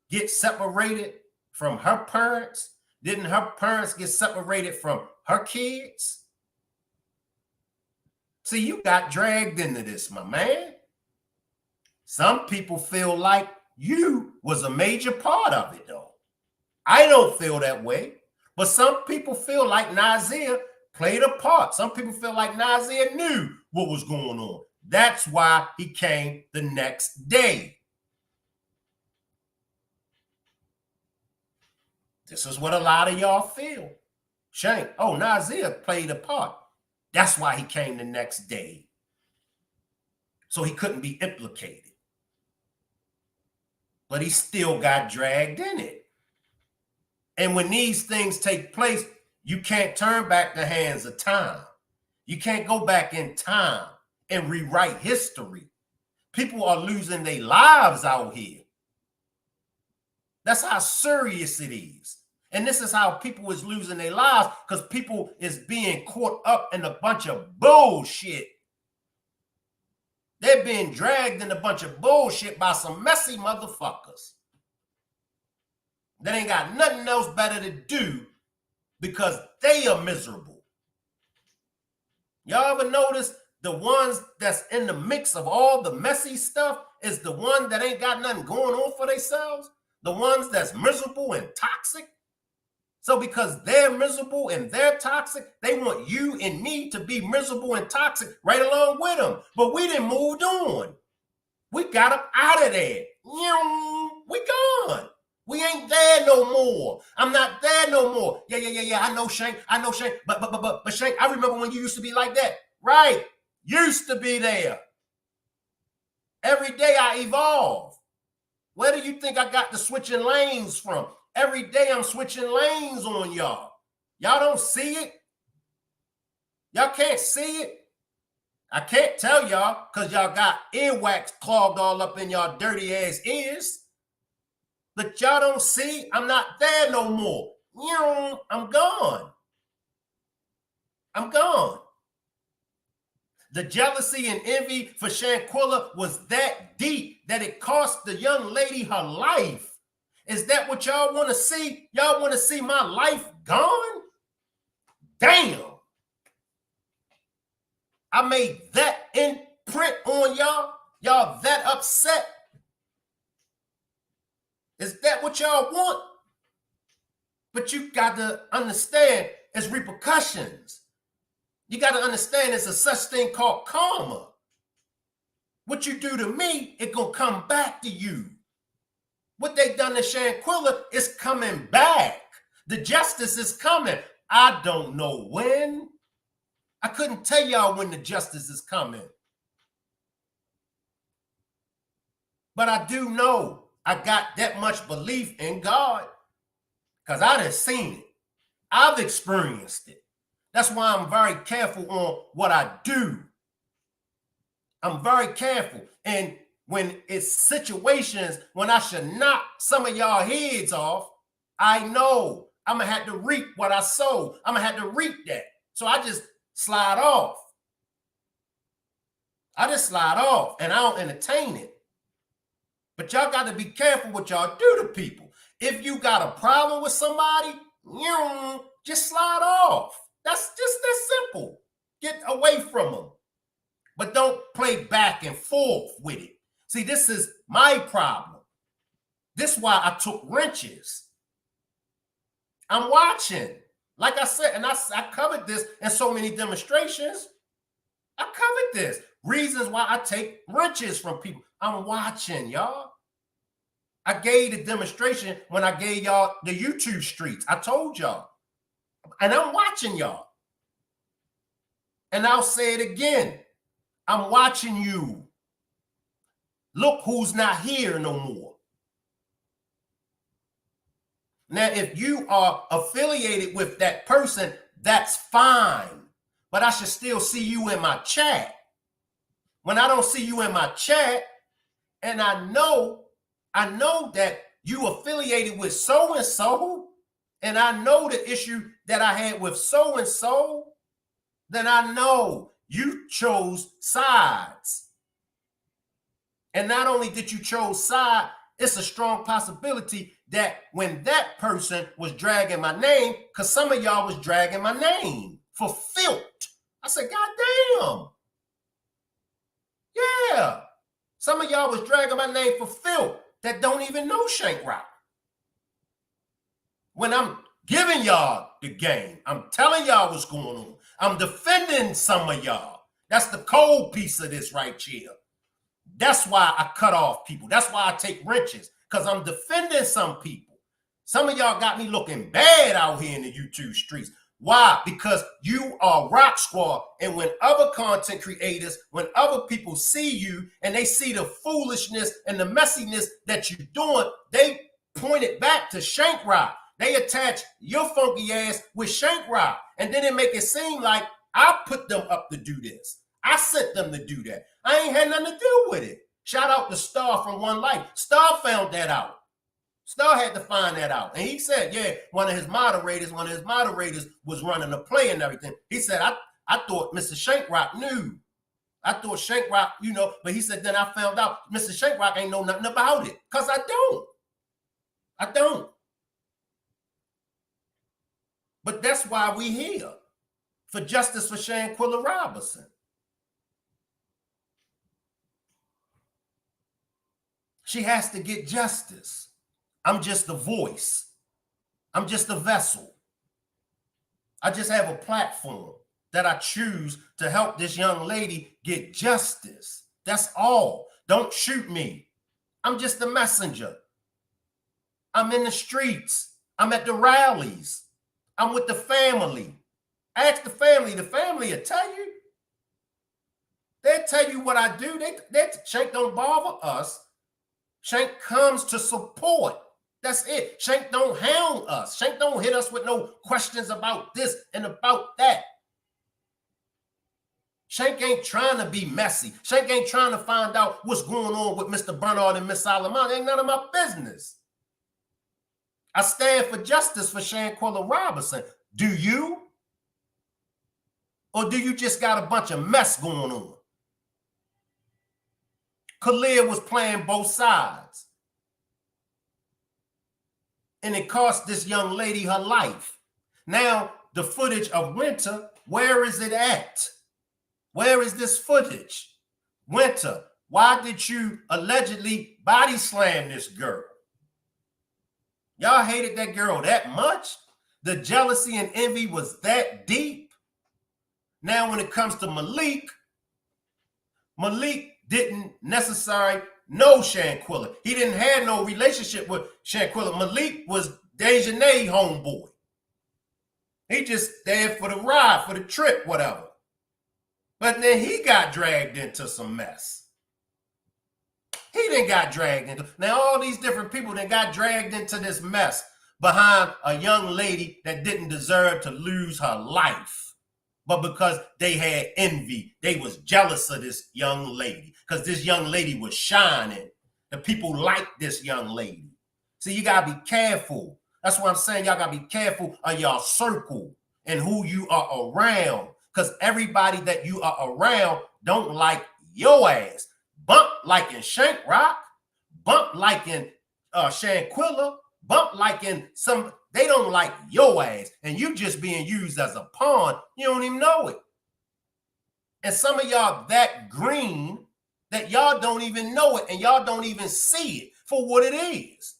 get separated from her parents? Didn't her parents get separated from her kids? See, you got dragged into this, my man. Some people feel like you was a major part of it, though. I don't feel that way. But some people feel like Nazia played a part. Some people feel like Nazia knew what was going on. That's why he came the next day. This is what a lot of y'all feel. Shank, oh, Nazia played a part. That's why he came the next day. So he couldn't be implicated. But he still got dragged in it. And when these things take place, you can't turn back the hands of time. You can't go back in time and rewrite history. People are losing their lives out here. That's how serious it is. And this is how people is losing their lives, because people is being caught up in a bunch of bullshit. They're being dragged in a bunch of bullshit by some messy motherfuckers that ain't got nothing else better to do because they are miserable. Y'all ever notice the ones that's in the mix of all the messy stuff is the one that ain't got nothing going on for themselves? The ones that's miserable and toxic? So because they're miserable and they're toxic, they want you and me to be miserable and toxic right along with them. But we done moved on. We got up out of there. We gone. We ain't there no more. I'm not there no more. Yeah. I know Shank. But Shank, I remember when you used to be like that. Right. Used to be there. Every day I evolve. Where do you think I got the switching lanes from? Every day I'm switching lanes on y'all. Y'all don't see it. Y'all can't see it. I can't tell y'all because y'all got earwax clogged all up in y'all dirty ass ears. But y'all don't see, I'm not there no more. I'm gone. I'm gone. The jealousy and envy for Shanquella was that deep that it cost the young lady her life. Is that what y'all want to see? Y'all want to see my life gone? Damn. I made that imprint on y'all. Y'all that upset? Is that what y'all want? But you got to understand it's repercussions. You got to understand it's a such thing called karma. What you do to me, it gonna come back to you. What they done to Shanquella is coming back. The justice is coming. I don't know when. I couldn't tell y'all when the justice is coming. But I do know I got that much belief in God because I done seen it. I've experienced it. That's why I'm very careful on what I do. I'm very careful. And when it's situations when I should knock some of y'all heads off, I know I'm going to have to reap what I sow. I'm going to have to reap that. So I just slide off. I just slide off and I don't entertain it. But y'all got to be careful what y'all do to people. If you got a problem with somebody, just slide off. That's just that simple. Get away from them. But don't play back and forth with it. See, this is my problem. This is why I took wrenches. I'm watching. Like I said, and I covered this in so many demonstrations. I covered this. Reasons why I take wrenches from people. I'm watching, y'all. I gave the demonstration when I gave y'all the YouTube streets. I told y'all. And I'm watching y'all. And I'll say it again. I'm watching you. Look who's not here no more. Now, if you are affiliated with that person, that's fine. But I should still see you in my chat. When I don't see you in my chat, and I know that you affiliated with so-and-so, and I know the issue that I had with so-and-so, then I know you chose sides. And not only did you chose side, it's a strong possibility that when that person was dragging my name, because some of y'all was dragging my name for filth. I said, God damn. Yeah. Some of y'all was dragging my name for filth that don't even know Shank Rock. When I'm giving y'all the game, I'm telling y'all what's going on. I'm defending some of y'all. That's the cold piece of this right here. That's why I cut off people. That's why I take wrenches, because I'm defending some people. Some of y'all got me looking bad out here in the YouTube streets. Why? Because you are Rock Squad. And when other content creators, when other people see you and they see the foolishness and the messiness that you're doing, they point it back to Shank Rock. They attach your funky ass with Shank Rock. And then they make it seem like I put them up to do this. I sent them to do that. I ain't had nothing to do with it. Shout out to Star from One Life. Star found that out. Star had to find that out. And he said, yeah, one of his moderators was running the play and everything. He said, I thought Mr. Shank Rock knew. I thought Shank Rock, but he said, then I found out Mr. Shank Rock ain't know nothing about it. Because I don't. But that's why we here. For justice for Shanquella Robinson. She has to get justice. I'm just a voice. I'm just a vessel. I just have a platform that I choose to help this young lady get justice. That's all. Don't shoot me. I'm just a messenger. I'm in the streets. I'm at the rallies. I'm with the family. Ask the family. The family will tell you. They'll tell you what I do. Shank don't bother us. Shank comes to support. That's it. Shank don't hound us. Shank don't hit us with no questions about this and about that. Shank ain't trying to be messy. Shank ain't trying to find out what's going on with Mr. Bernard and Miss Solomon. Ain't none of my business. I stand for justice for Shanquella Robinson. Do you? Or do you just got a bunch of mess going on? Khalil was playing both sides. And it cost this young lady her life. Now, the footage of Winter, where is it at? Where is this footage? Winter, why did you allegedly body slam this girl? Y'all hated that girl that much? The jealousy and envy was that deep? Now, when it comes to Malik didn't necessarily know Shanquella. He didn't have no relationship with Shanquella. Malik was Dejanay homeboy. He just there for the ride, for the trip, whatever. But then he got dragged into some mess. He didn't got dragged into. Now all these different people that got dragged into this mess behind a young lady that didn't deserve to lose her life. But because they had envy, they was jealous of this young lady. Because this young lady was shining. The people liked this young lady. So you got to be careful. That's what I'm saying. Y'all got to be careful of y'all circle and who you are around. because everybody that you are around don't like your ass. Bump liking Shank Rock, Bump liking Shanquella, Bump liking some, they don't like your ass, and you just being used as a pawn. You don't even know it. And some of y'all that green that y'all don't even know it, and y'all don't even see it for what it is.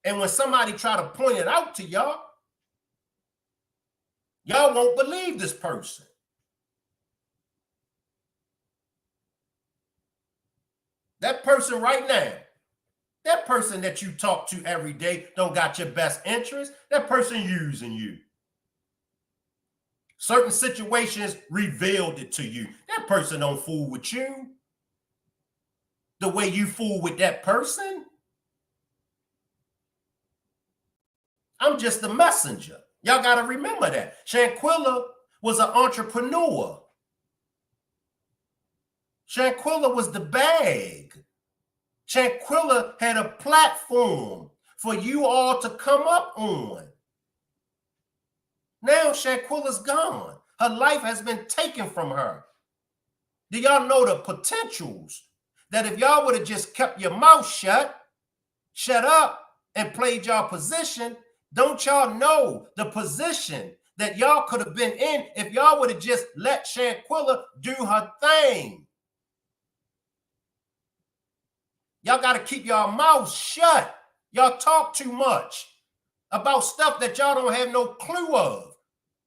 And when somebody try to point it out to y'all, y'all won't believe this person. That person right now, that person that you talk to every day don't got your best interest. That person using you. Certain situations revealed it to you. That person don't fool with you the way you fool with that person. I'm just a messenger. Y'all got to remember that. Shanquella was an entrepreneur. Shanquella was the bag. Shanquella had a platform for you all to come up on. Now Shanquella's gone. Her life has been taken from her. Do y'all know the potentials that if y'all would have just kept your mouth shut up, and played y'all position, don't y'all know the position that y'all could have been in if y'all would have just let Shanquella do her thing? Y'all got to keep y'all mouths shut. Y'all talk too much about stuff that y'all don't have no clue of.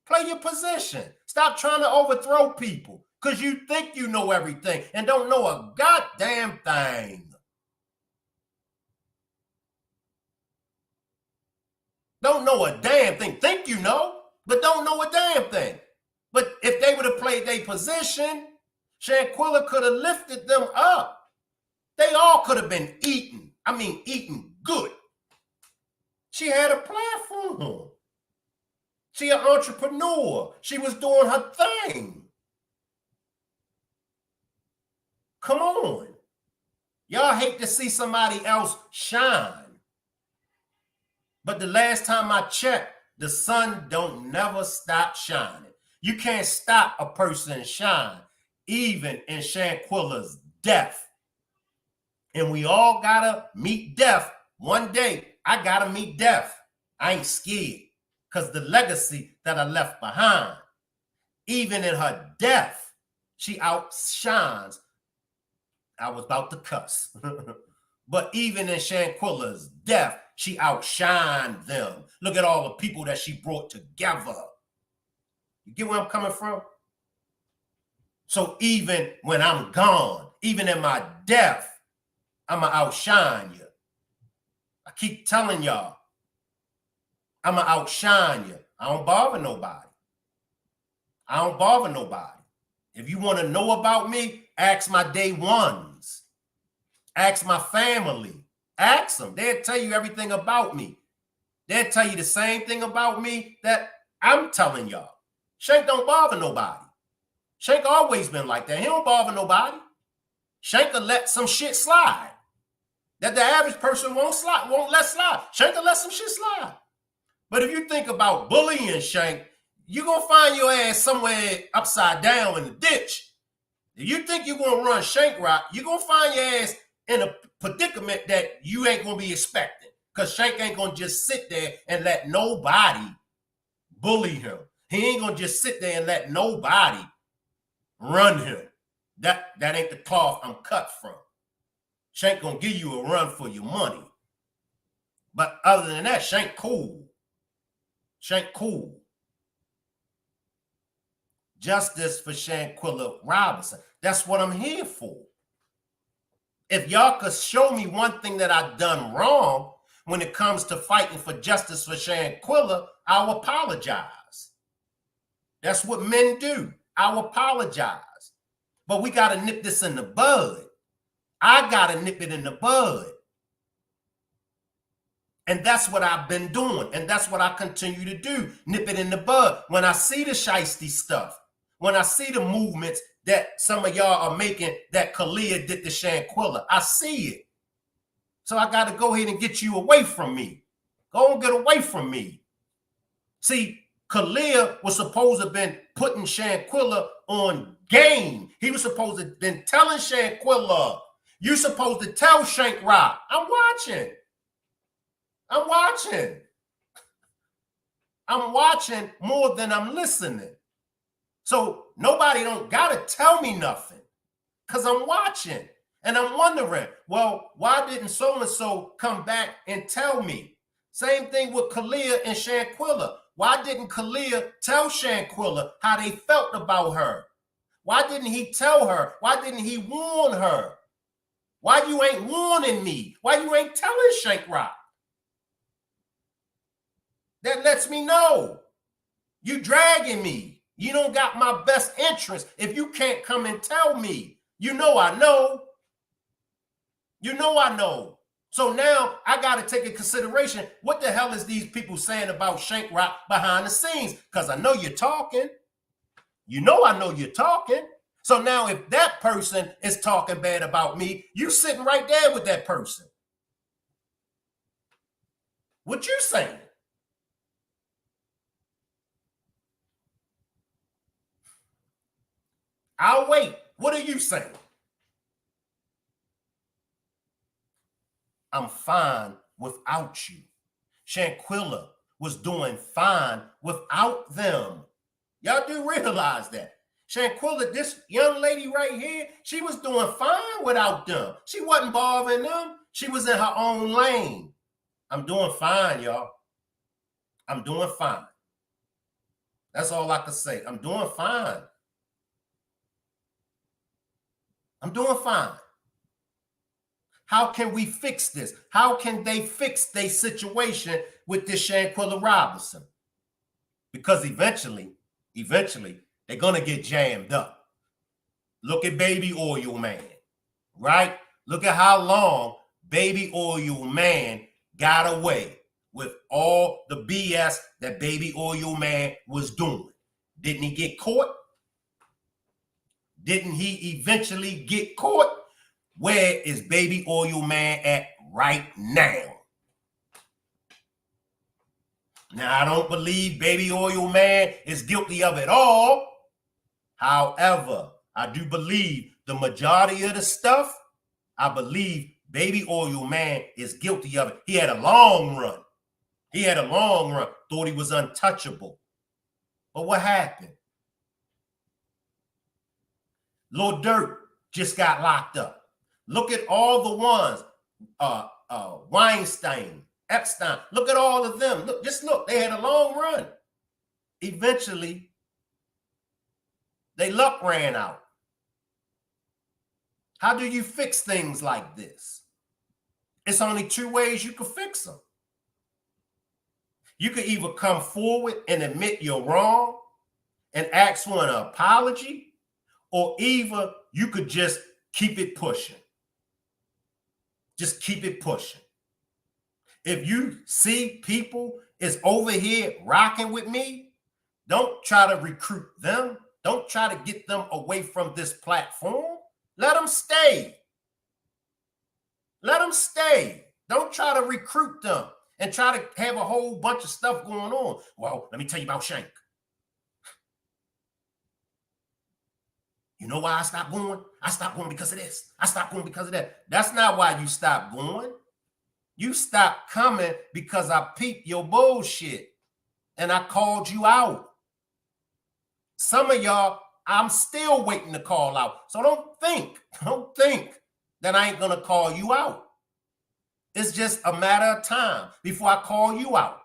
Play your position. Stop trying to overthrow people because you think you know everything and don't know a goddamn thing. Don't know a damn thing. Think you know, but don't know a damn thing. But if they would have played their position, Shanquella could have lifted them up. They all could have been eating. I mean, eating good. She had a platform. She an entrepreneur. She was doing her thing. Come on. Y'all hate to see somebody else shine. But the last time I checked, the sun don't never stop shining. You can't stop a person's shine, even in Shanquella's death. And we all gotta meet death one day. I gotta meet death. I ain't scared because the legacy that I left behind, even in her death, she outshines. I was about to cuss. But even in Shanquella's death, she outshined them. Look at all the people that she brought together. You get where I'm coming from? So even when I'm gone, even in my death, I'ma outshine you. I keep telling y'all, I'ma outshine you. I don't bother nobody. I don't bother nobody. If you want to know about me, ask my day ones. Ask my family. Ask them. They'll tell you everything about me. They'll tell you the same thing about me that I'm telling y'all. Shank don't bother nobody. Shank always been like that. He don't bother nobody. Shank will let some shit slide that the average person won't let slide. Shank will let some shit slide. But if you think about bullying Shank, you're going to find your ass somewhere upside down in the ditch. If you think you're going to run Shank Rock, you're going to find your ass in a predicament that you ain't going to be expecting, because Shank ain't going to just sit there and let nobody bully him. He ain't going to just sit there and let nobody run him. That ain't the cloth I'm cut from. Shank going to give you a run for your money. But other than that, Shank cool. Shank cool. Justice for Shanquella Robinson. That's what I'm here for. If y'all could show me one thing that I've done wrong when it comes to fighting for justice for Shanquella, I'll apologize. That's what men do. I'll apologize. But we got to nip this in the bud. I got to nip it in the bud. And that's what I've been doing. And that's what I continue to do. Nip it in the bud. When I see the shiesty stuff, when I see the movements that some of y'all are making that Kalia did to Shanquella, I see it. So I got to go ahead and get you away from me. Go and get away from me. See, Kalia was supposed to have been putting Shanquella on game. He was supposed to have been telling Shanquella, you supposed to tell Shank Rock, I'm watching. I'm watching. I'm watching more than I'm listening. So nobody don't gotta tell me nothing because I'm watching. And I'm wondering, well, why didn't so-and-so come back and tell me? Same thing with Kalia and Shanquella. Why didn't Kalia tell Shanquella how they felt about her? Why didn't he tell her? Why didn't he warn her? Why you ain't warning me? Why you ain't telling Shank Rock? That lets me know you dragging me. You don't got my best interest if you can't come and tell me. You know I know. You know I know. So now I got to take into consideration, what the hell is these people saying about Shank Rock behind the scenes? Because I know you're talking. You know I know you're talking. So now if that person is talking bad about me, you sitting right there with that person. What you saying? I'll wait. What are you saying? I'm fine without you. Shanquella was doing fine without them. Y'all do realize that. Shanquella, this young lady right here, she was doing fine without them. She wasn't bothering them. She was in her own lane. I'm doing fine, y'all. I'm doing fine. That's all I can say. I'm doing fine. I'm doing fine. How can we fix this? How can they fix their situation with this Shanquella Robinson? Because eventually, they're going to get jammed up. Look at Baby Oil Man, right? Look at how long Baby Oil Man got away with all the BS that Baby Oil Man was doing. Didn't he get caught? Didn't he eventually get caught? Where is Baby Oil Man at right now? Now, I don't believe Baby Oil Man is guilty of it all. However, I do believe the majority of the stuff, I believe Baby Oil Man is guilty of it. He had a long run. He had a long run. Thought he was untouchable. But what happened? Lil Durk just got locked up. Look at all the ones, Weinstein, Epstein. Look at all of them. Look, just look. They had a long run. Eventually, their luck ran out. How do you fix things like this? It's only two ways you can fix them. You can either come forward and admit you're wrong and ask for an apology, or either you could just keep it pushing. Just keep it pushing. If you see people is over here rocking with me, don't try to recruit them. Don't try to get them away from this platform. Let them stay. Let them stay. Don't try to recruit them and try to have a whole bunch of stuff going on. Well, let me tell you about Shank. You know why I stopped going? I stopped going because of this. I stopped going because of that. That's not why you stopped going. You stopped coming because I peeped your bullshit and I called you out. Some of y'all, I'm still waiting to call out. So don't think that I ain't going to call you out. It's just a matter of time before I call you out.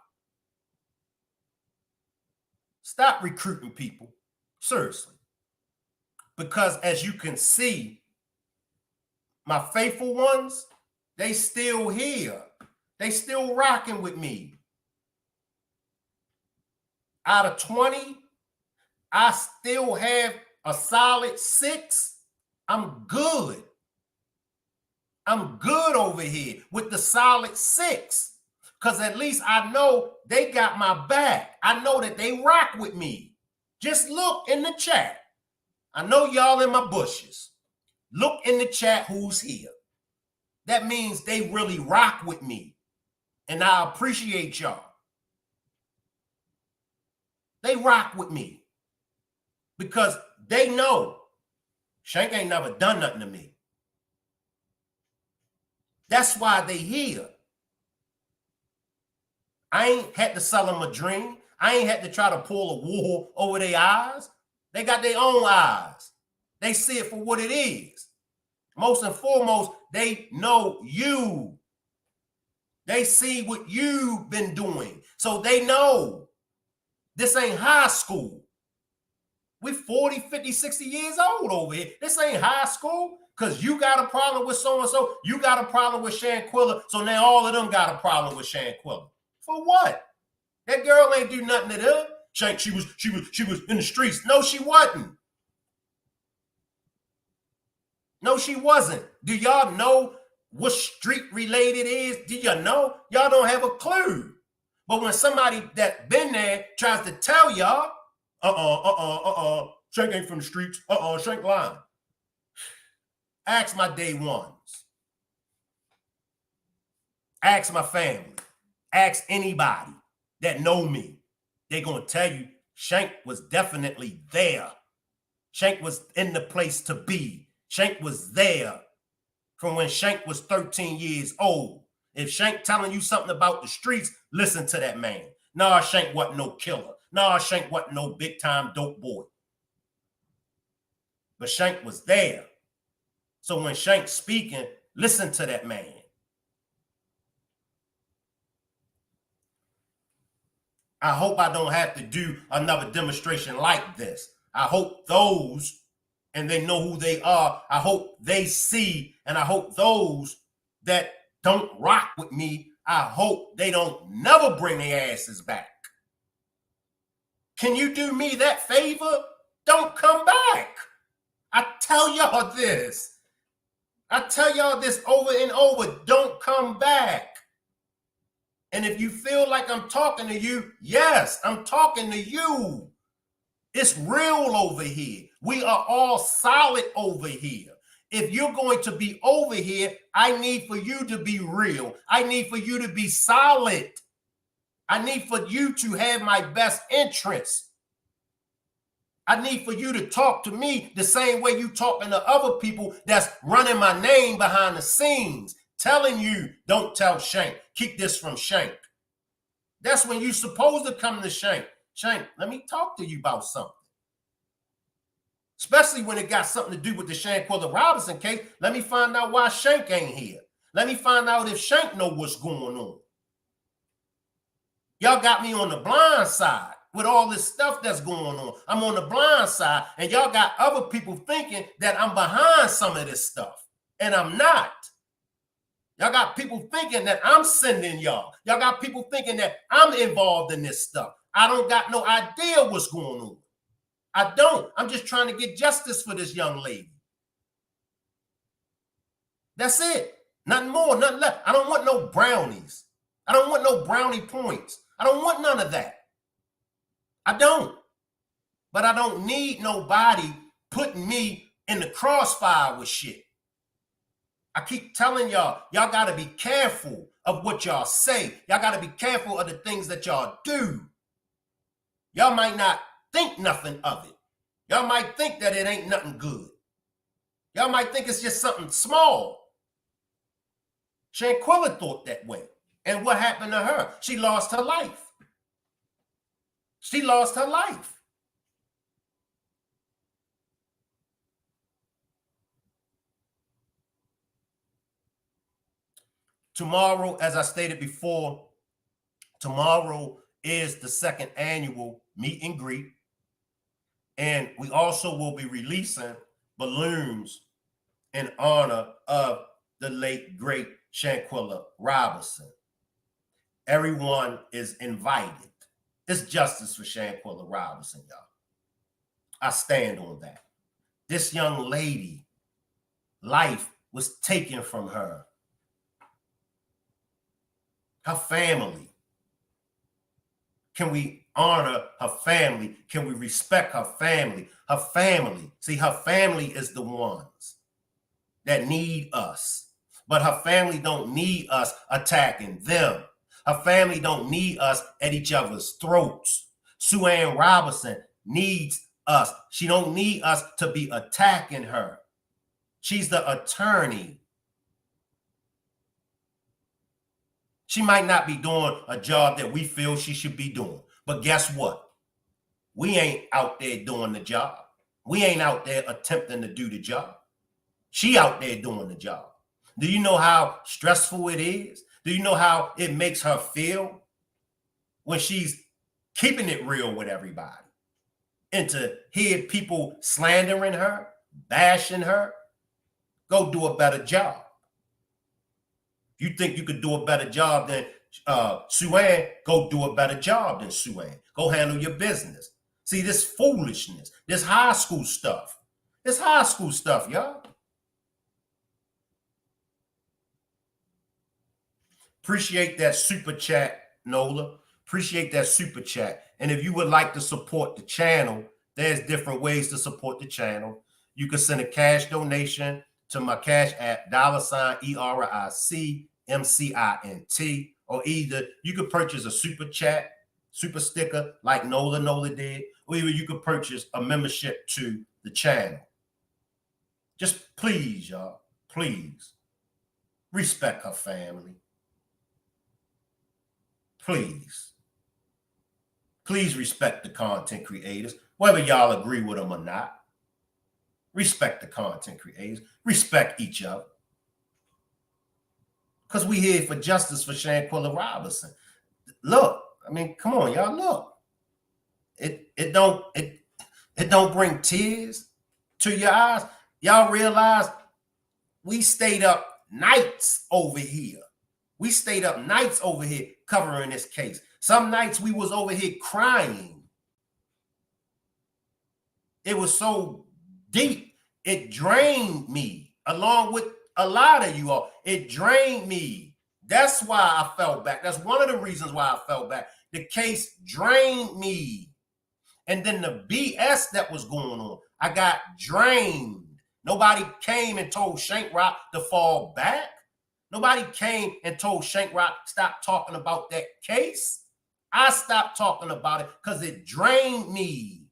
Stop recruiting people. Seriously. Because as you can see, my faithful ones, they still here. They still rocking with me. Out of 20, I still have a solid 6. I'm good. I'm good over here with the solid 6. Because at least I know they got my back. I know that they rock with me. Just look in the chat. I know y'all in my bushes. Look in the chat who's here. That means they really rock with me. And I appreciate y'all. They rock with me because they know Shank ain't never done nothing to me. That's why they here. I ain't had to sell them a dream. I ain't had to try to pull a wool over their eyes. They got their own eyes. They see it for what it is. Most and foremost, they know you. They see what you've been doing. So they know this ain't high school. We 40, 50, 60 years old over here. This ain't high school because you got a problem with so-and-so. You got a problem with Shanquella. So now all of them got a problem with Shanquella. For what? That girl ain't do nothing to them. Shank, she was in the streets. No, she wasn't. No, she wasn't. Do y'all know what street related is? Do you know? Y'all don't have a clue. But when somebody that been there tries to tell y'all, Shank ain't from the streets. Shank lying. Ask my day ones. Ask my family. Ask anybody that know me. They're going to tell you Shank was definitely there. Shank was in the place to be. Shank was there from when Shank was 13 years old. If Shank telling you something about the streets, listen to that man. Nah, Shank wasn't no killer. Nah, Shank wasn't no big-time dope boy. But Shank was there. So when Shank's speaking, listen to that man. I hope I don't have to do another demonstration like this. I hope those, and they know who they are, I hope they see, and I hope those that don't rock with me, I hope they don't never bring their asses back. Can you do me that favor? Don't come back. I tell y'all this. I tell y'all this over and over. Don't come back. And if you feel like I'm talking to you, yes, I'm talking to you. It's real over here. We are all solid over here. If you're going to be over here, I need for you to be real. I need for you to be solid. I need for you to have my best interest. I need for you to talk to me the same way you talking to other people that's running my name behind the scenes, telling you, don't tell Shank. Keep this from Shank. That's when you're supposed to come to Shank. Shank, let me talk to you about something. Especially when it got something to do with the Shanquella Robinson case. Let me find out why Shank ain't here. Let me find out if Shank know what's going on. Y'all got me on the blind side with all this stuff that's going on. I'm on the blind side, and y'all got other people thinking that I'm behind some of this stuff, and I'm not. Y'all got people thinking that I'm sending y'all. Y'all got people thinking that I'm involved in this stuff. I don't got no idea what's going on. I don't. I'm just trying to get justice for this young lady. That's it. Nothing more, nothing less. I don't want no brownies. I don't want no brownie points. I don't want none of that. I don't. But I don't need nobody putting me in the crossfire with shit. I keep telling y'all, y'all got to be careful of what y'all say. Y'all got to be careful of the things that y'all do. Y'all might not think nothing of it. Y'all might think that it ain't nothing good. Y'all might think it's just something small. Shanquella thought that way. And what happened to her? She lost her life. She lost her life. Tomorrow, as I stated before, tomorrow is the second annual meet and greet. And we also will be releasing balloons in honor of the late, great Shanquella Robinson. Everyone is invited. It's justice for Shanquella Robinson, y'all. I stand on that. This young lady, life was taken from her. Her family. Can we honor her family? Can we respect her family? Her family. See, her family is the ones that need us. But her family don't need us attacking them. Her family don't need us at each other's throats. Sue Ann Robinson needs us. She don't need us to be attacking her. She's the attorney. She might not be doing a job that we feel she should be doing. But guess what? We ain't out there doing the job. We ain't out there attempting to do the job. She out there doing the job. Do you know how stressful it is? Do you know how it makes her feel when she's keeping it real with everybody? And to hear people slandering her, bashing her, go do a better job. You think you could do a better job than Sue Ann, go do a better job than Sue Ann. Go handle your business. See, this foolishness, this high school stuff. It's high school stuff, y'all. Appreciate that super chat, Nola. Appreciate that super chat. And if you would like to support the channel, there's different ways to support the channel. You can send a cash donation to my cash app, $ERICMCINT, or either you could purchase a super chat, super sticker like Nola did, or even you could purchase a membership to the channel. Just please, y'all, please respect her family. Please. Please respect the content creators, whether y'all agree with them or not. Respect the content creators. Respect each other. Because we here for justice for Shanquella Robinson. Look, I mean, come on, y'all, look. It don't bring tears to your eyes. Y'all realize we stayed up nights over here. We stayed up nights over here covering this case. Some nights we was over here crying. It was so deep. It drained me, along with a lot of you all. It drained me. That's why I fell back. That's one of the reasons why I fell back. The case drained me. And then the BS that was going on, I got drained. Nobody came and told Shank Rock to fall back. Nobody came and told Shank Rock, stop talking about that case. I stopped talking about it because it drained me.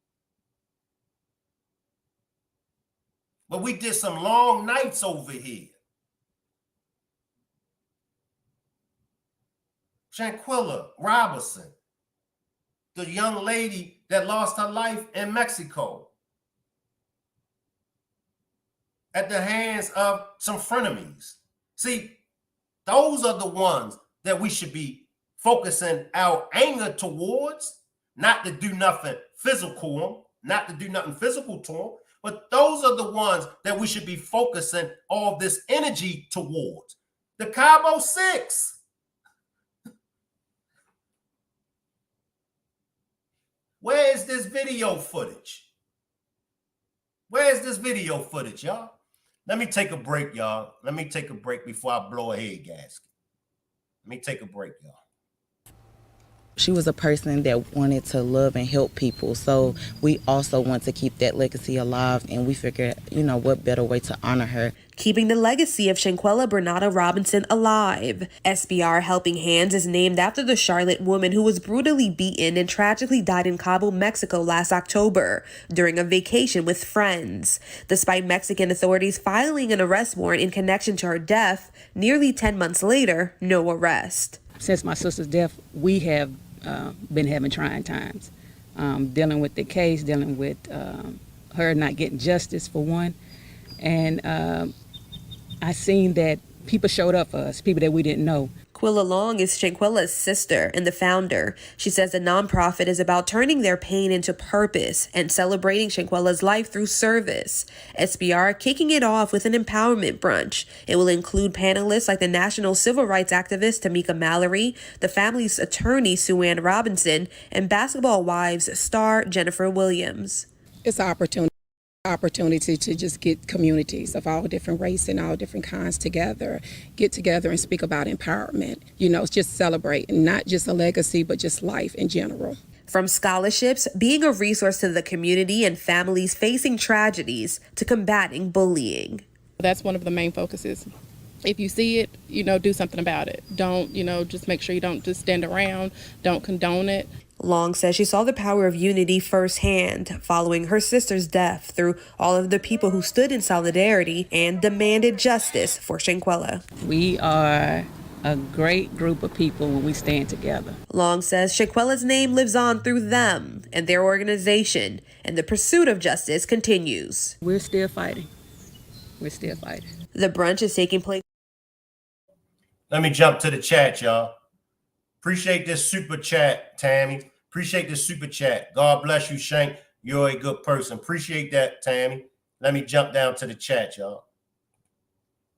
But we did some long nights over here. Shanquella Robinson, the young lady that lost her life in Mexico at the hands of some frenemies. See, those are the ones that we should be focusing our anger towards, not to do nothing physical to them, but those are the ones that we should be focusing all this energy towards. The Cabo Six. Where is this video footage? Where is this video footage, y'all? Let me take a break, y'all. Let me take a break before I blow a head gasket. Let me take a break, y'all. She was a person that wanted to love and help people. So we also want to keep that legacy alive. And we figured, what better way to honor her. Keeping the legacy of Shanquella Bernarda Robinson alive. SBR Helping Hands is named after the Charlotte woman who was brutally beaten and tragically died in Cabo, Mexico last October during a vacation with friends. Despite Mexican authorities filing an arrest warrant in connection to her death, nearly 10 months later, no arrest. Since my sister's death, we have been having trying times, dealing with the case, dealing with her not getting justice for one. And I seen that people showed up for us, people that we didn't know. Quilla Long is Shanquella's sister and the founder. She says the nonprofit is about turning their pain into purpose and celebrating Shanquella's life through service. SBR kicking it off with an empowerment brunch. It will include panelists like the national civil rights activist Tamika Mallory, the family's attorney Sue Ann Robinson, and Basketball Wives star Jennifer Williams. It's an opportunity to just get communities of all different race and all different kinds together, get together and speak about empowerment. It's just celebrating not just a legacy, but just life in general. From scholarships, being a resource to the community and families facing tragedies, to combating bullying. That's one of the main focuses. If you see it, do something about it. Don't, just make sure you don't just stand around, don't condone it. Long says she saw the power of unity firsthand following her sister's death through all of the people who stood in solidarity and demanded justice for Shanquella. We are a great group of people when we stand together. Long says Shanquella's name lives on through them and their organization, and the pursuit of justice continues. We're still fighting. We're still fighting. The brunch is taking place. Let me jump to the chat, y'all. Appreciate this super chat, Tammy. Appreciate this super chat. God bless you, Shank. You're a good person. Appreciate that, Tammy. Let me jump down to the chat, y'all.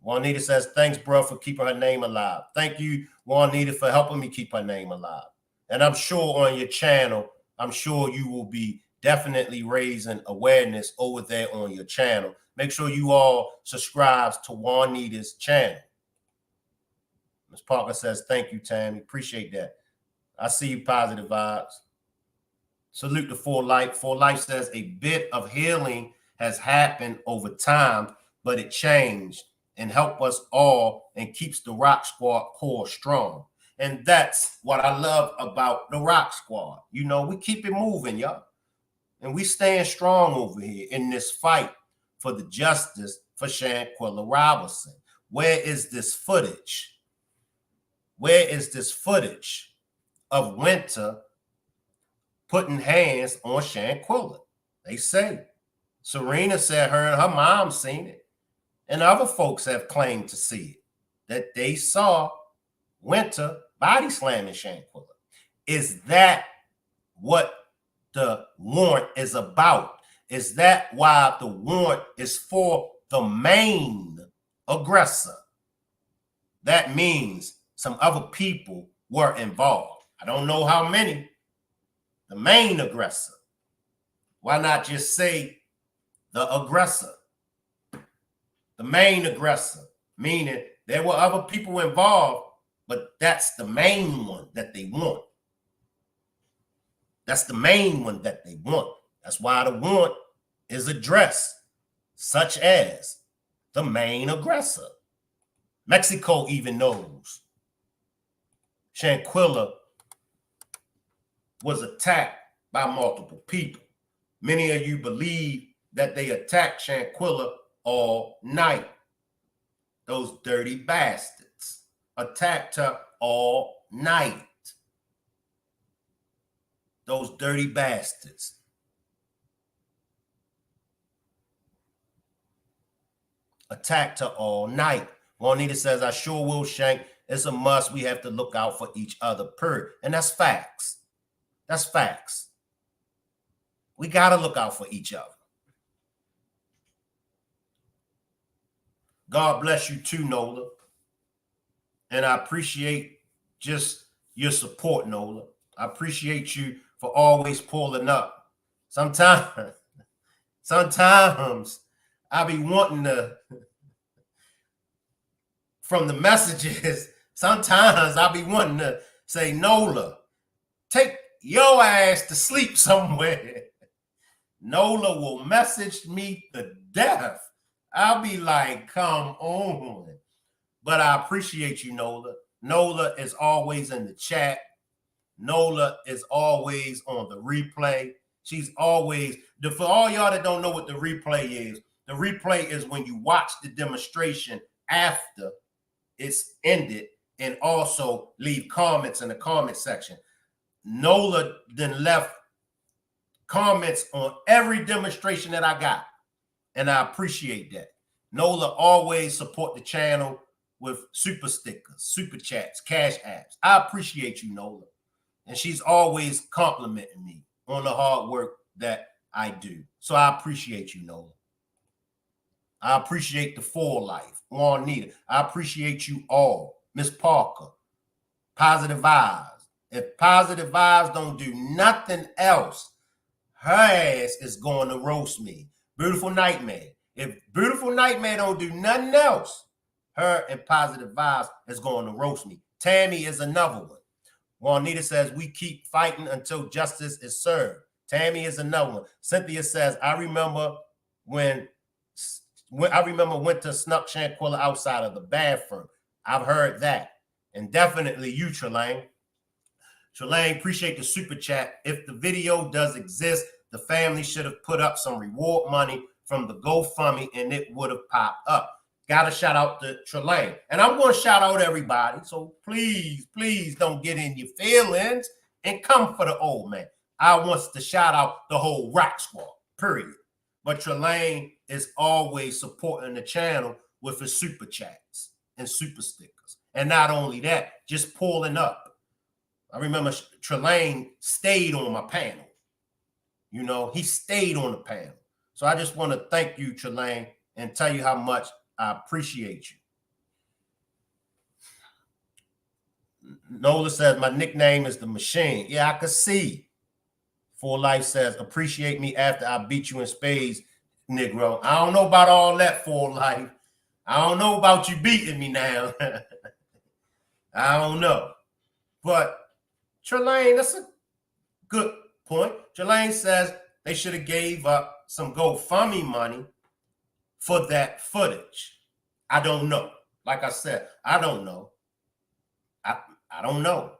Juanita says, thanks, bro, for keeping her name alive. Thank you, Juanita, for helping me keep her name alive. And I'm sure on your channel, I'm sure you will be definitely raising awareness over there on your channel. Make sure you all subscribe to Juanita's channel. Ms. Parker says, thank you, Tammy. Appreciate that. I see you, positive vibes. Salute to For Life. For Life says, a bit of healing has happened over time, but it changed and helped us all and keeps the Rock Squad core strong. And that's what I love about the Rock Squad. You know, we keep it moving, y'all. And we stand strong over here in this fight for the justice for Shanquella Robinson. Where is this footage? Where is this footage of Winter putting hands on Shanquella? They say. Serena said her and her mom seen it. And other folks have claimed to see it. That they saw Winter body slamming Shanquella. Is that what the warrant is about? Is that why the warrant is for the main aggressor? That means some other people were involved. I don't know how many. The main aggressor. Why not just say the aggressor? The main aggressor, meaning there were other people involved, but that's the main one that they want. That's the main one that they want. That's why the warrant is addressed, such as the main aggressor. Mexico even knows Shanquella was attacked by multiple people. Many of you believe that they attacked Shanquella all night. Those dirty bastards attacked her all night. Those dirty bastards. Attacked her all night. Juanita says, I sure will, Shank. It's a must. We have to look out for each other, period. And that's facts. That's facts. We got to look out for each other. God bless you too, Nola. And I appreciate just your support, Nola. I appreciate you for always pulling up. Sometimes I be wanting to, from the messages, sometimes I be wanting to say, Nola, take your ass to sleep somewhere. Nola will message me to death. I'll be like, come on. But I appreciate you, Nola. Nola is always in the chat. Nola is always on the replay. She's always, for all y'all that don't know what the replay is when you watch the demonstration after it's ended and also leave comments in the comment section. Nola then left comments on every demonstration that I got. And I appreciate that. Nola always support the channel with super stickers, super chats, cash apps. I appreciate you, Nola. And she's always complimenting me on the hard work that I do. So I appreciate you, Nola. I appreciate the For Life, Juanita. I appreciate you all. Miss Parker, Positive Vibes. If Positive Vibes don't do nothing else, her ass is going to roast me. Beautiful Nightmare. If Beautiful Nightmare don't do nothing else, her and Positive Vibes is going to roast me. Tammy is another one. Juanita says, we keep fighting until justice is served. Tammy is another one. Cynthia says, I remember when Winter snuck Shanquella outside of the bathroom. I've heard that. And definitely you, Trelane. Trelane, appreciate the super chat. If the video does exist, the family should have put up some reward money from the GoFundMe and it would have popped up. Got to shout out to Trelane. And I'm going to shout out everybody. So please, please don't get in your feelings and come for the old man. I want to shout out the whole Rock Squad, period. But Trelane is always supporting the channel with his super chats and super stickers. And not only that, just pulling up. I remember Trelane stayed on my panel. You know, he stayed on the panel. So I just want to thank you, Trelane, and tell you how much I appreciate you. Nola says, my nickname is the Machine. Yeah, I could see. Full Life says, appreciate me after I beat you in spades, Negro. I don't know about all that, Full Life. I don't know about you beating me now. I don't know. But Trelane, that's a good point. Trelane says they should have gave up some GoFundMe money for that footage. I don't know. Like I said, I don't know. I don't know.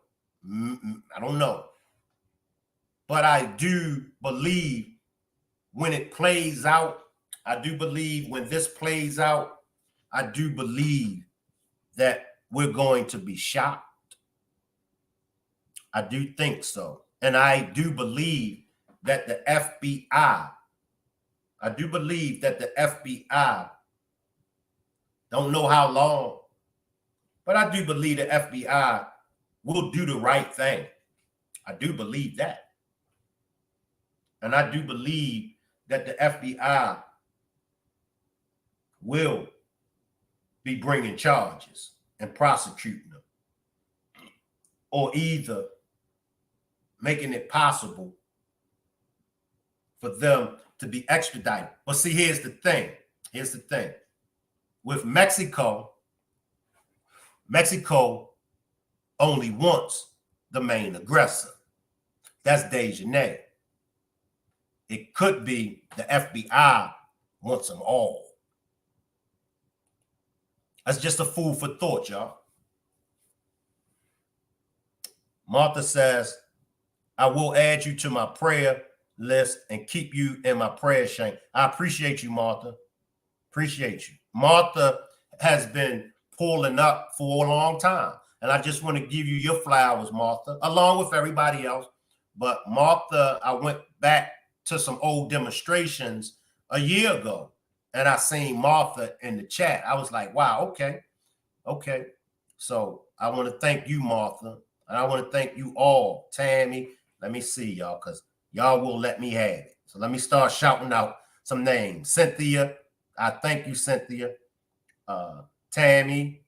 I don't know. But I do believe when it plays out, I do believe when this plays out, I do believe that we're going to be shocked. I do think so. And I do believe that the FBI, don't know how long, but I do believe the FBI will do the right thing. I do believe that. And I do believe that the FBI will be bringing charges and prosecuting them, or either making it possible for them to be extradited. But see, here's the thing. With Mexico, Mexico only wants the main aggressor. That's Dejanay. It could be the FBI wants them all. That's just a food for thought, y'all. Martha says, I will add you to my prayer list and keep you in my prayer, Shank. I appreciate you, Martha. Appreciate you. Martha has been pulling up for a long time. And I just want to give you your flowers, Martha, along with everybody else. But Martha, I went back to some old demonstrations a year ago, and I seen Martha in the chat. I was like, wow, okay. So I want to thank you, Martha, and I want to thank you all. Tammy, let me see, y'all, because y'all will let me have it. So let me start shouting out some names. Cynthia, I thank you, Cynthia. Tammy.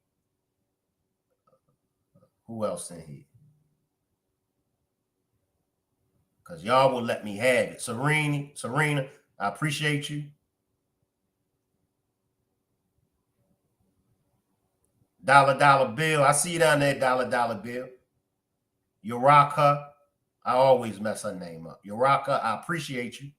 Who else in here? Because y'all will let me have it. Serena, I appreciate you. Dollar Bill, I see you down there, Dollar Bill. Uraka, I always mess her name up. Uraka, I appreciate you.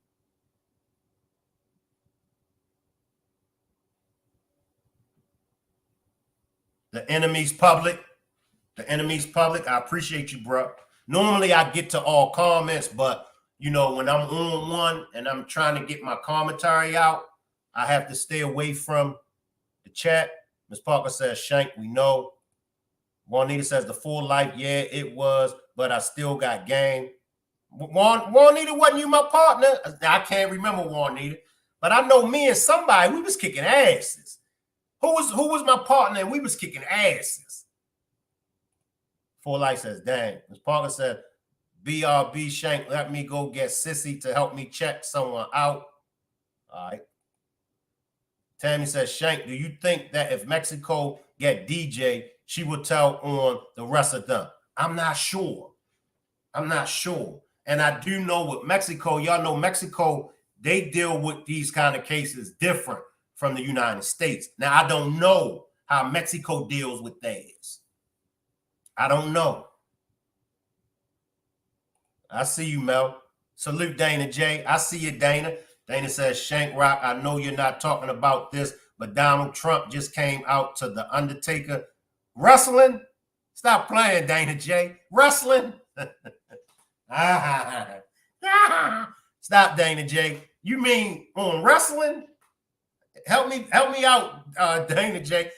The enemy's public, I appreciate you, bro. Normally I get to all comments, but you know, when I'm on one and I'm trying to get my commentary out, I have to stay away from the chat. Ms. Parker says, Shank, we know. Juanita says, the full life, yeah, it was, but I still got game. Juanita, wasn't you my partner? I can't remember Juanita, but I know me and somebody, we was kicking asses. Who was my partner and we was kicking asses? Full Life says, dang. Ms. Parker said, BRB Shank, let me go get Sissy to help me check someone out. All right. Tammy says, Shank, do you think that if Mexico get DJ, she would tell on the rest of them? I'm not sure. And I do know with Mexico, y'all know Mexico, they deal with these kind of cases different from the United States. Now, I don't know how Mexico deals with theirs. I don't know. I see you, Mel. Salute Dana J. I see you, Dana. Dana says, Shank Rock, I know you're not talking about this, but Donald Trump just came out to the Undertaker wrestling. Stop playing, Dana J. Wrestling. Stop, Dana J. You mean on wrestling? Help me out, Dana J.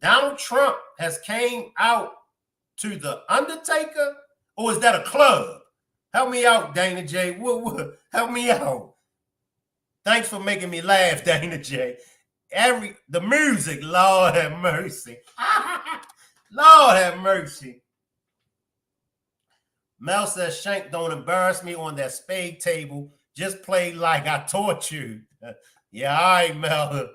Donald Trump has came out to the Undertaker, or is that a club? Help me out, Dana J. Help me out. Thanks for making me laugh, Dana J. The music, Lord have mercy. Lord have mercy. Mel says, Shank, don't embarrass me on that spade table. Just play like I taught you. Yeah, all right, Mel.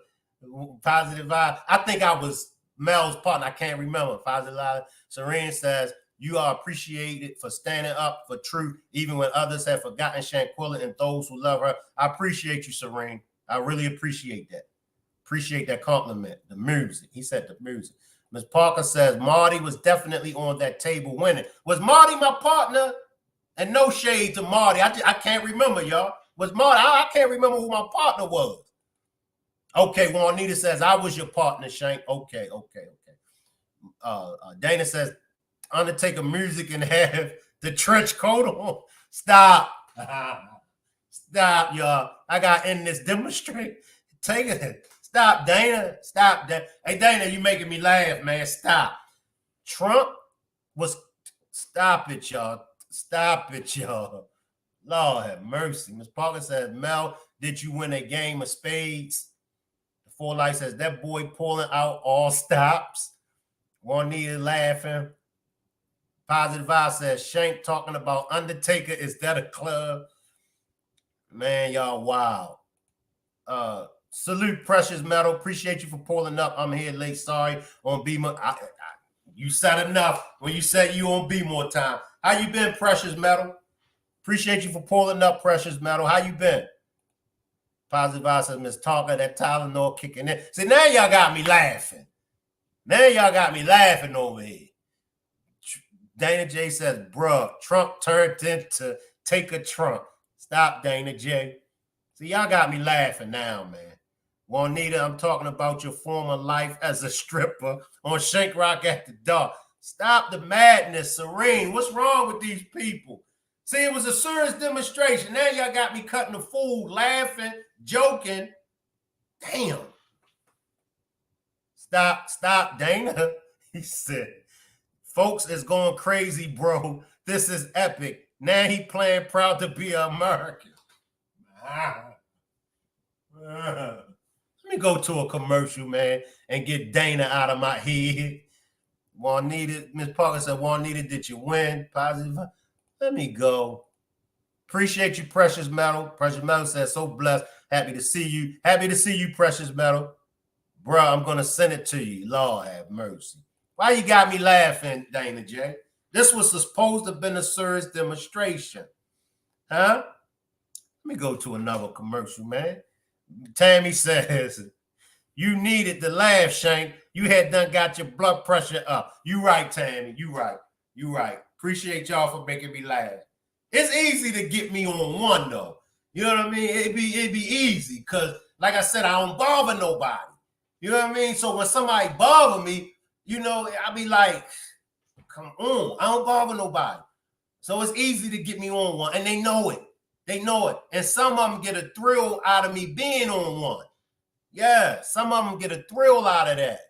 Positive vibe. I think I was Mel's partner. I can't remember. Positive vibe. Serene says, you are appreciated for standing up for truth, even when others have forgotten Shanquella and those who love her. I appreciate you, Serene. I really appreciate that. Appreciate that compliment. The music. He said the music. Ms. Parker says, Marty was definitely on that table winning. Was Marty my partner? And no shade to Marty. I can't remember, y'all. Was Marty? I can't remember who my partner was. Okay, Juanita says, I was your partner, Shank. Okay. Dana says, Undertaker music and have the trench coat on. Stop. Stop, y'all. I got to end this demonstration. Take it. Stop, Dana. Stop that. Hey, Dana, you making me laugh, man. Stop. Trump was, stop it, y'all. Stop it, y'all. Lord have mercy. Ms. Parker says, Mel, did you win a game of spades? The Four Light says, that boy pulling out all stops. Juanita laughing. Positive Vibe says, Shank talking about Undertaker. Is that a club? Man, y'all wild. Salute, Precious Metal. Appreciate you for pulling up. I'm here late. Sorry on B more. You said enough when you said you on B more time. How you been, Precious Metal? Appreciate you for pulling up, Precious Metal. How you been? Positive Vibe says, Miss Talker, that Tylenol kicking in. See, now y'all got me laughing. Now y'all got me laughing over here. Dana J says, bruh, Trump turned into take a Trump. Stop, Dana J. See, y'all got me laughing now, man. Juanita, I'm talking about your former life as a stripper on Shank Rock After Dark. Stop the madness, Serene. What's wrong with these people? See, it was a serious demonstration. Now y'all got me cutting the fool, laughing, joking. Damn. Stop, Dana. He said, folks is going crazy, bro. This is epic. Now he playing proud to be an American. Let me go to a commercial, man, and get Dana out of my head. Juanita, Miss Parker said, Juanita, did you win? Positive. Let me go. Appreciate you, Precious Metal. Precious Metal says, so blessed. Happy to see you. Happy to see you, Precious Metal. Bro, I'm going to send it to you. Lord have mercy. Why you got me laughing, Dana J? This was supposed to have been a serious demonstration. Huh? Let me go to another commercial, man. Tammy says, you needed to laugh, Shank. You had done got your blood pressure up. You right, Tammy. You right. Appreciate y'all for making me laugh. It's easy to get me on one, though. You know what I mean? It'd be easy because, like I said, I don't bother nobody. You know what I mean? So when somebody bother me, you know, I be like, come on. I don't bother nobody. So it's easy to get me on one. And they know it. They know it. And some of them get a thrill out of me being on one. Yeah, some of them get a thrill out of that.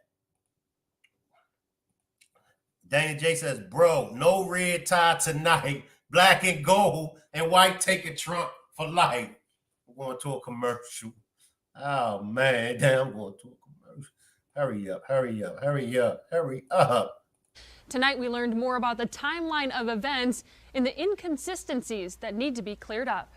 Dana J says, bro, no red tie tonight. Black and gold and white take a Trump for life. We're going to a commercial. Oh, man. Damn, I'm going to a commercial. Hurry up. Tonight, we learned more about the timeline of events and the inconsistencies that need to be cleared up.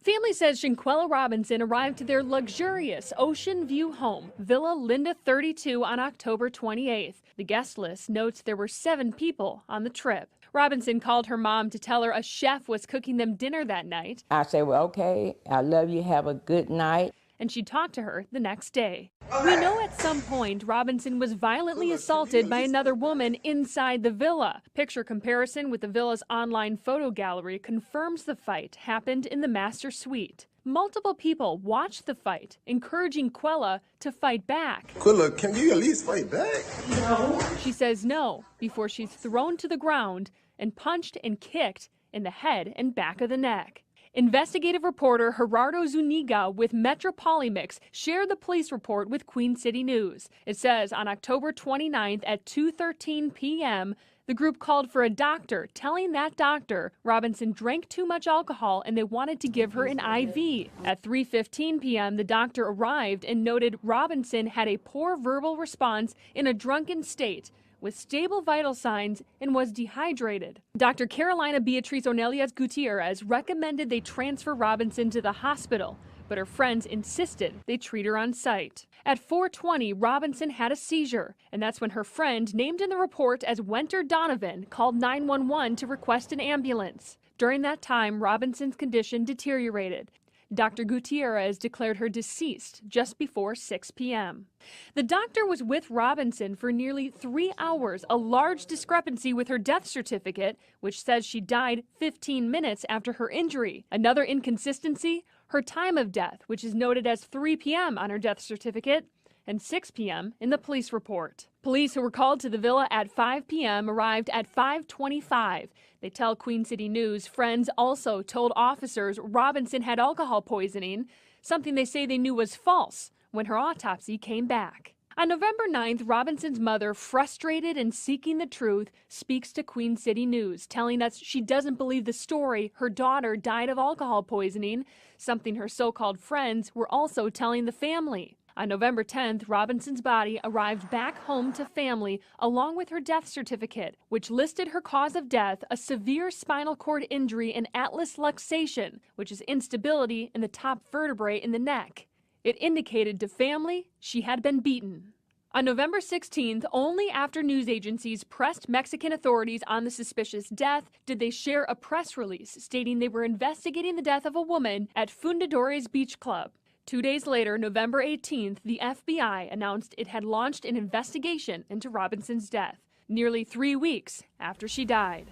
Family says Shanquella Robinson arrived to their luxurious ocean view home, Villa Linda 32, on October 28th. The guest list notes there were 7 people on the trip. Robinson called her mom to tell her a chef was cooking them dinner that night. I said, well, okay, I love you, have a good night. And she talked to her the next day. We know at some point Robinson was violently assaulted by another woman inside the villa. Picture comparison with the villa's online photo gallery confirms the fight happened in the master suite. Multiple people watched the fight, encouraging Quella to fight back. Quella, can you at least fight back? No. She says no before she's thrown to the ground and punched and kicked in the head and back of the neck. Investigative reporter Gerardo Zuniga with Metro Polymix shared the police report with Queen City News. It says on October 29th at 2:13 p.m., the group called for a doctor, telling that doctor Robinson drank too much alcohol and they wanted to give her an IV. At 3:15 p.m., the doctor arrived and noted Robinson had a poor verbal response in a drunken state, with stable vital signs and was dehydrated. Dr. Carolina Beatriz Ornelias Gutierrez recommended they transfer Robinson to the hospital, but her friends insisted they treat her on site. At 4:20, Robinson had a seizure, and that's when her friend, named in the report as Wenter Donovan, called 911 to request an ambulance. During that time, Robinson's condition deteriorated. Dr. Gutierrez declared her deceased just before 6 p.m. The doctor was with Robinson for nearly 3 hours, a large discrepancy with her death certificate, which says she died 15 minutes after her injury. Another inconsistency, her time of death, which is noted as 3 p.m. on her death certificate and 6 p.m. in the police report. Police who were called to the villa at 5 p.m. arrived at 5:25. They tell Queen City News friends also told officers Robinson had alcohol poisoning, something they say they knew was false when her autopsy came back. On November 9th, Robinson's mother, frustrated and seeking the truth, speaks to Queen City News, telling us she doesn't believe the story her daughter died of alcohol poisoning, something her so-called friends were also telling the family. On November 10th, Robinson's body arrived back home to family along with her death certificate, which listed her cause of death a severe spinal cord injury and atlas luxation, which is instability in the top vertebrae in the neck. It indicated to family she had been beaten. On November 16th, only after news agencies pressed Mexican authorities on the suspicious death did they share a press release stating they were investigating the death of a woman at Fundadores Beach Club. 2 days later, November 18th, the FBI announced it had launched an investigation into Robinson's death, nearly 3 weeks after she died.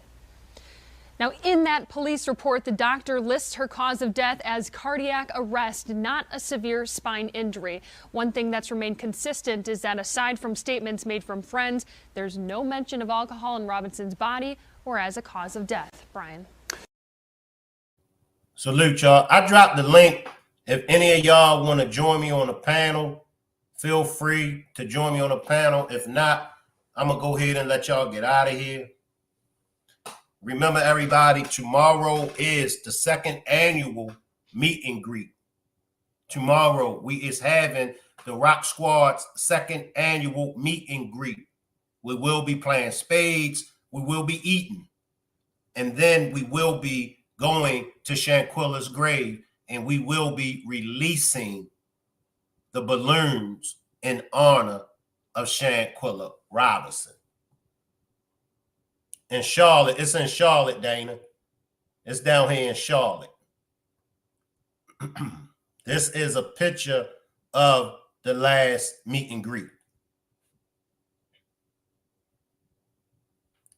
Now, in that police report, the doctor lists her cause of death as cardiac arrest, not a severe spine injury. One thing that's remained consistent is that aside from statements made from friends, there's no mention of alcohol in Robinson's body or as a cause of death. Brian. Salute, y'all. I dropped the link. If any of y'all want to join me on the panel, feel free to join me on the panel. If not, I'm going to go ahead and let y'all get out of here. Remember, everybody, tomorrow is the second annual meet and greet. Tomorrow, we is having the Rock Squad's second annual meet and greet. We will be playing spades. We will be eating. And then we will be going to Shanquella's grave. And we will be releasing the balloons in honor of Shanquella Robinson. In Charlotte, it's in Charlotte, Dana. It's down here in Charlotte. This is a picture of the last meet and greet.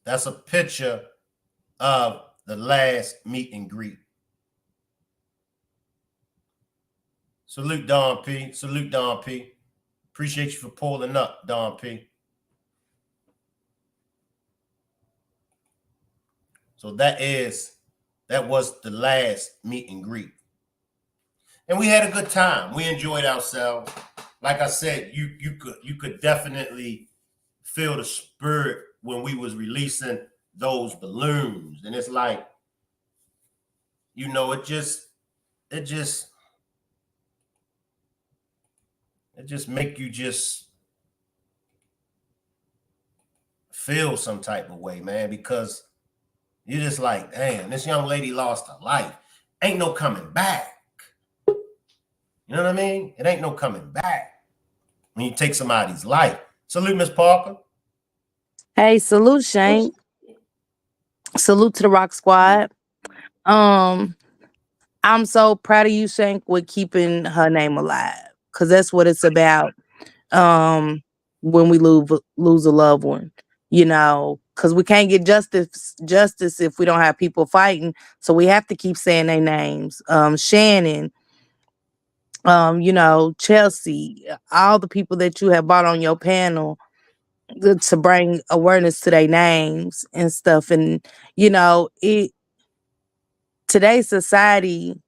That's a picture of the last meet and greet. Salute, Don P. Salute, Don P. Appreciate you for pulling up, Don P. So that was the last meet and greet. And we had a good time. We enjoyed ourselves. Like I said, you could definitely feel the spirit when we was releasing those balloons. And it's like, you know, it just make you just feel some type of way, man, because you're just like, damn, this young lady lost her life. Ain't no coming back. You know what I mean? It ain't no coming back when you take somebody's life. Salute, Miss Parker. Hey, salute, Shank. Salute to the Rock Squad. I'm so proud of you, Shank, with keeping her name alive, because that's what it's about. When we lose a loved one, you know, because we can't get justice if we don't have people fighting. So we have to keep saying their names. Shannon, you know, Chelsea, all the people that you have brought on your panel to bring awareness to their names and stuff. And today's society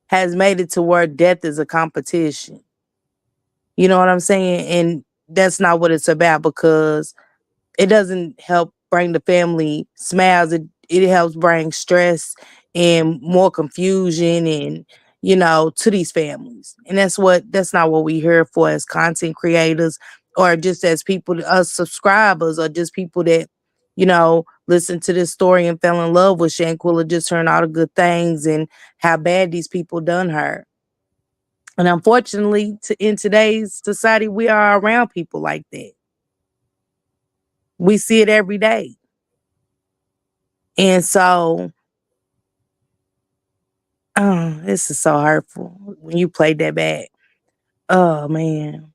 has made it to where death is a competition. You know what I'm saying? And that's not what it's about, because it doesn't help bring the family smiles. It helps bring stress and more confusion and to these families. And that's not what we here for as content creators, or just as people, us subscribers, or just people that listen to this story and fell in love with Shanquella, just hearing all the good things and how bad these people done her. And unfortunately, in today's society, we are around people like that. We see it every day. And so, this is so hurtful when you played that back. Oh, man.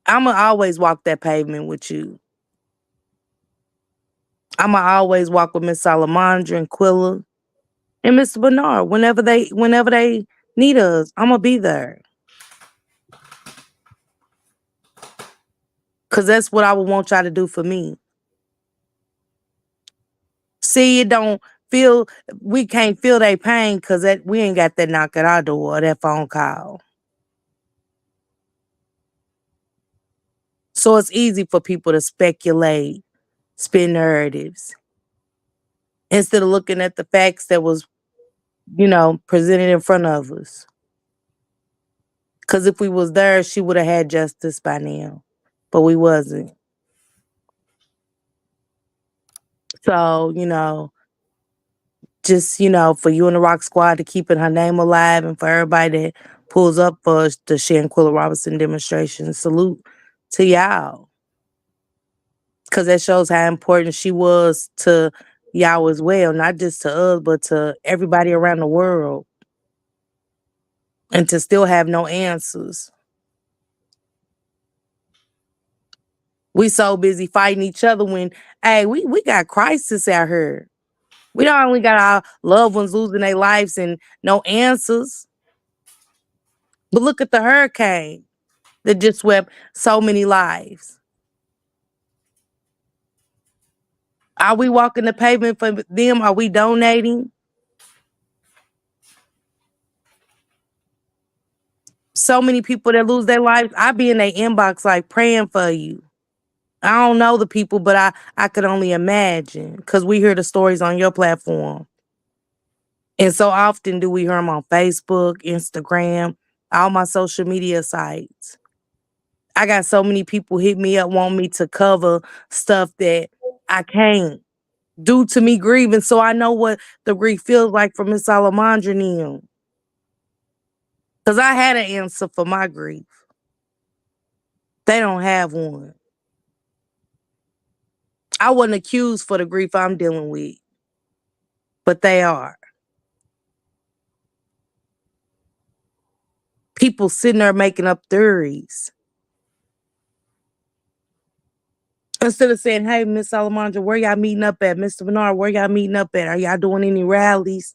I'ma always walk that pavement with you. I'ma always walk with Miss Salamandra and Quilla and Mr. Bernard. Whenever they need us, I'ma be there. Cause that's what I would want y'all to do for me. See, we can't feel their pain because we ain't got that knock at our door or that phone call. So it's easy for people to speculate, spin narratives, instead of looking at the facts that was, presented in front of us. Because if we was there, she would have had justice by now. But we wasn't. So, just, for you and the Rock Squad to keeping her name alive, and for everybody that pulls up for the Shanquella Robinson demonstration, salute to y'all. Because that shows how important she was to y'all as well, not just to us, but to everybody around the world. And to still have no answers. We so busy fighting each other when, hey, we got crisis out here. We don't only got our loved ones losing their lives and no answers. But look at the hurricane that just swept so many lives. Are we walking the pavement for them? Are we donating? So many people that lose their lives, I be in their inbox like praying for you. I don't know the people, but I could only imagine, because we hear the stories on your platform. And so often do we hear them on Facebook, Instagram, all my social media sites. I got so many people hit me up, want me to cover stuff that I can't, due to me grieving. So I know what the grief feels like for Miss Salamandra and them. Because I had an answer for my grief. They don't have one. I wasn't accused for the grief I'm dealing with, but they are. People sitting there making up theories. Instead of saying, hey, Miss Salamandra, where y'all meeting up at? Mr. Bernard, where y'all meeting up at? Are y'all doing any rallies?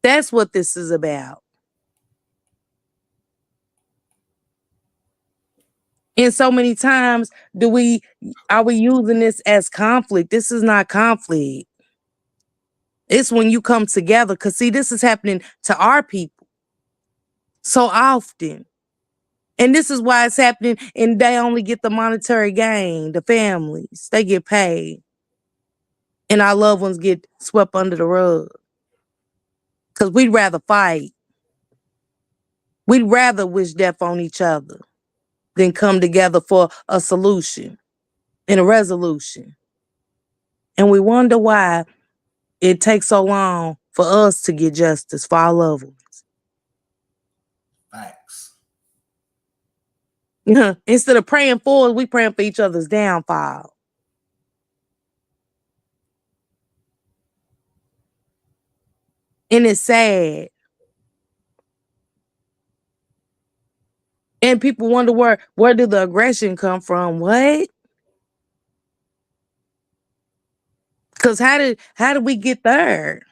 That's what this is about. And so many times are we using this as conflict? This is not conflict. It's when you come together. Because see, this is happening to our people so often. And this is why it's happening, and they only get the monetary gain, the families. They get paid. And our loved ones get swept under the rug. Because we'd rather fight. We'd rather wish death on each other than come together for a solution and a resolution. And we wonder why it takes so long for us to get justice for our loved ones. Facts. Instead of praying for us, we praying for each other's downfall. And it's sad. And people wonder where did the aggression come from? What? Because how did we get there?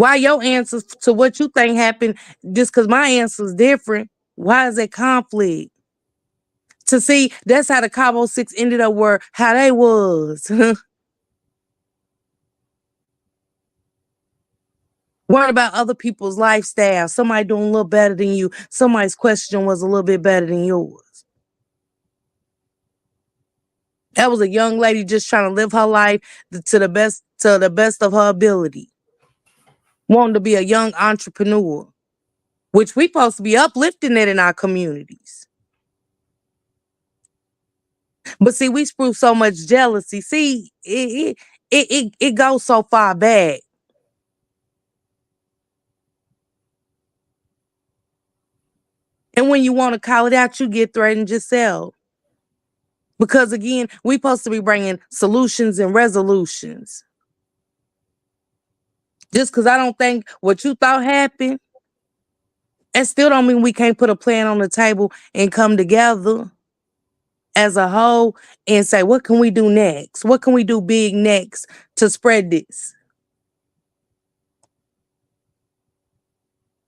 Why your answers to what you think happened just because my answer is different? Why is that conflict? To see, that's how the Cabo Six ended up where how they was. Worrying about other people's lifestyle. Somebody doing a little better than you. Somebody's question was a little bit better than yours. That was a young lady just trying to live her life to the best of her ability. Wanting to be a young entrepreneur, which we supposed to be uplifting it in our communities. But see, we sprue so much jealousy. See, it goes so far back. And when you want to call it out, you get threatened yourself. Because again, we supposed to be bringing solutions and resolutions. Just because I don't think what you thought happened, that still don't mean we can't put a plan on the table and come together as a whole and say, what can we do next? What can we do big next to spread this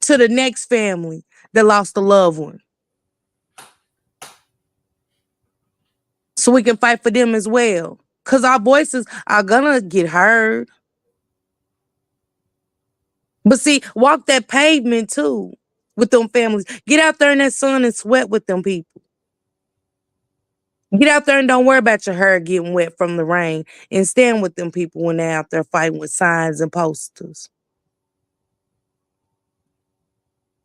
to the next family that lost a loved one? So we can fight for them as well. Because our voices are gonna get heard. But see, walk that pavement too with them families. Get out there in that sun and sweat with them people. Get out there and don't worry about your hair getting wet from the rain and stand with them people when they're out there fighting with signs and posters.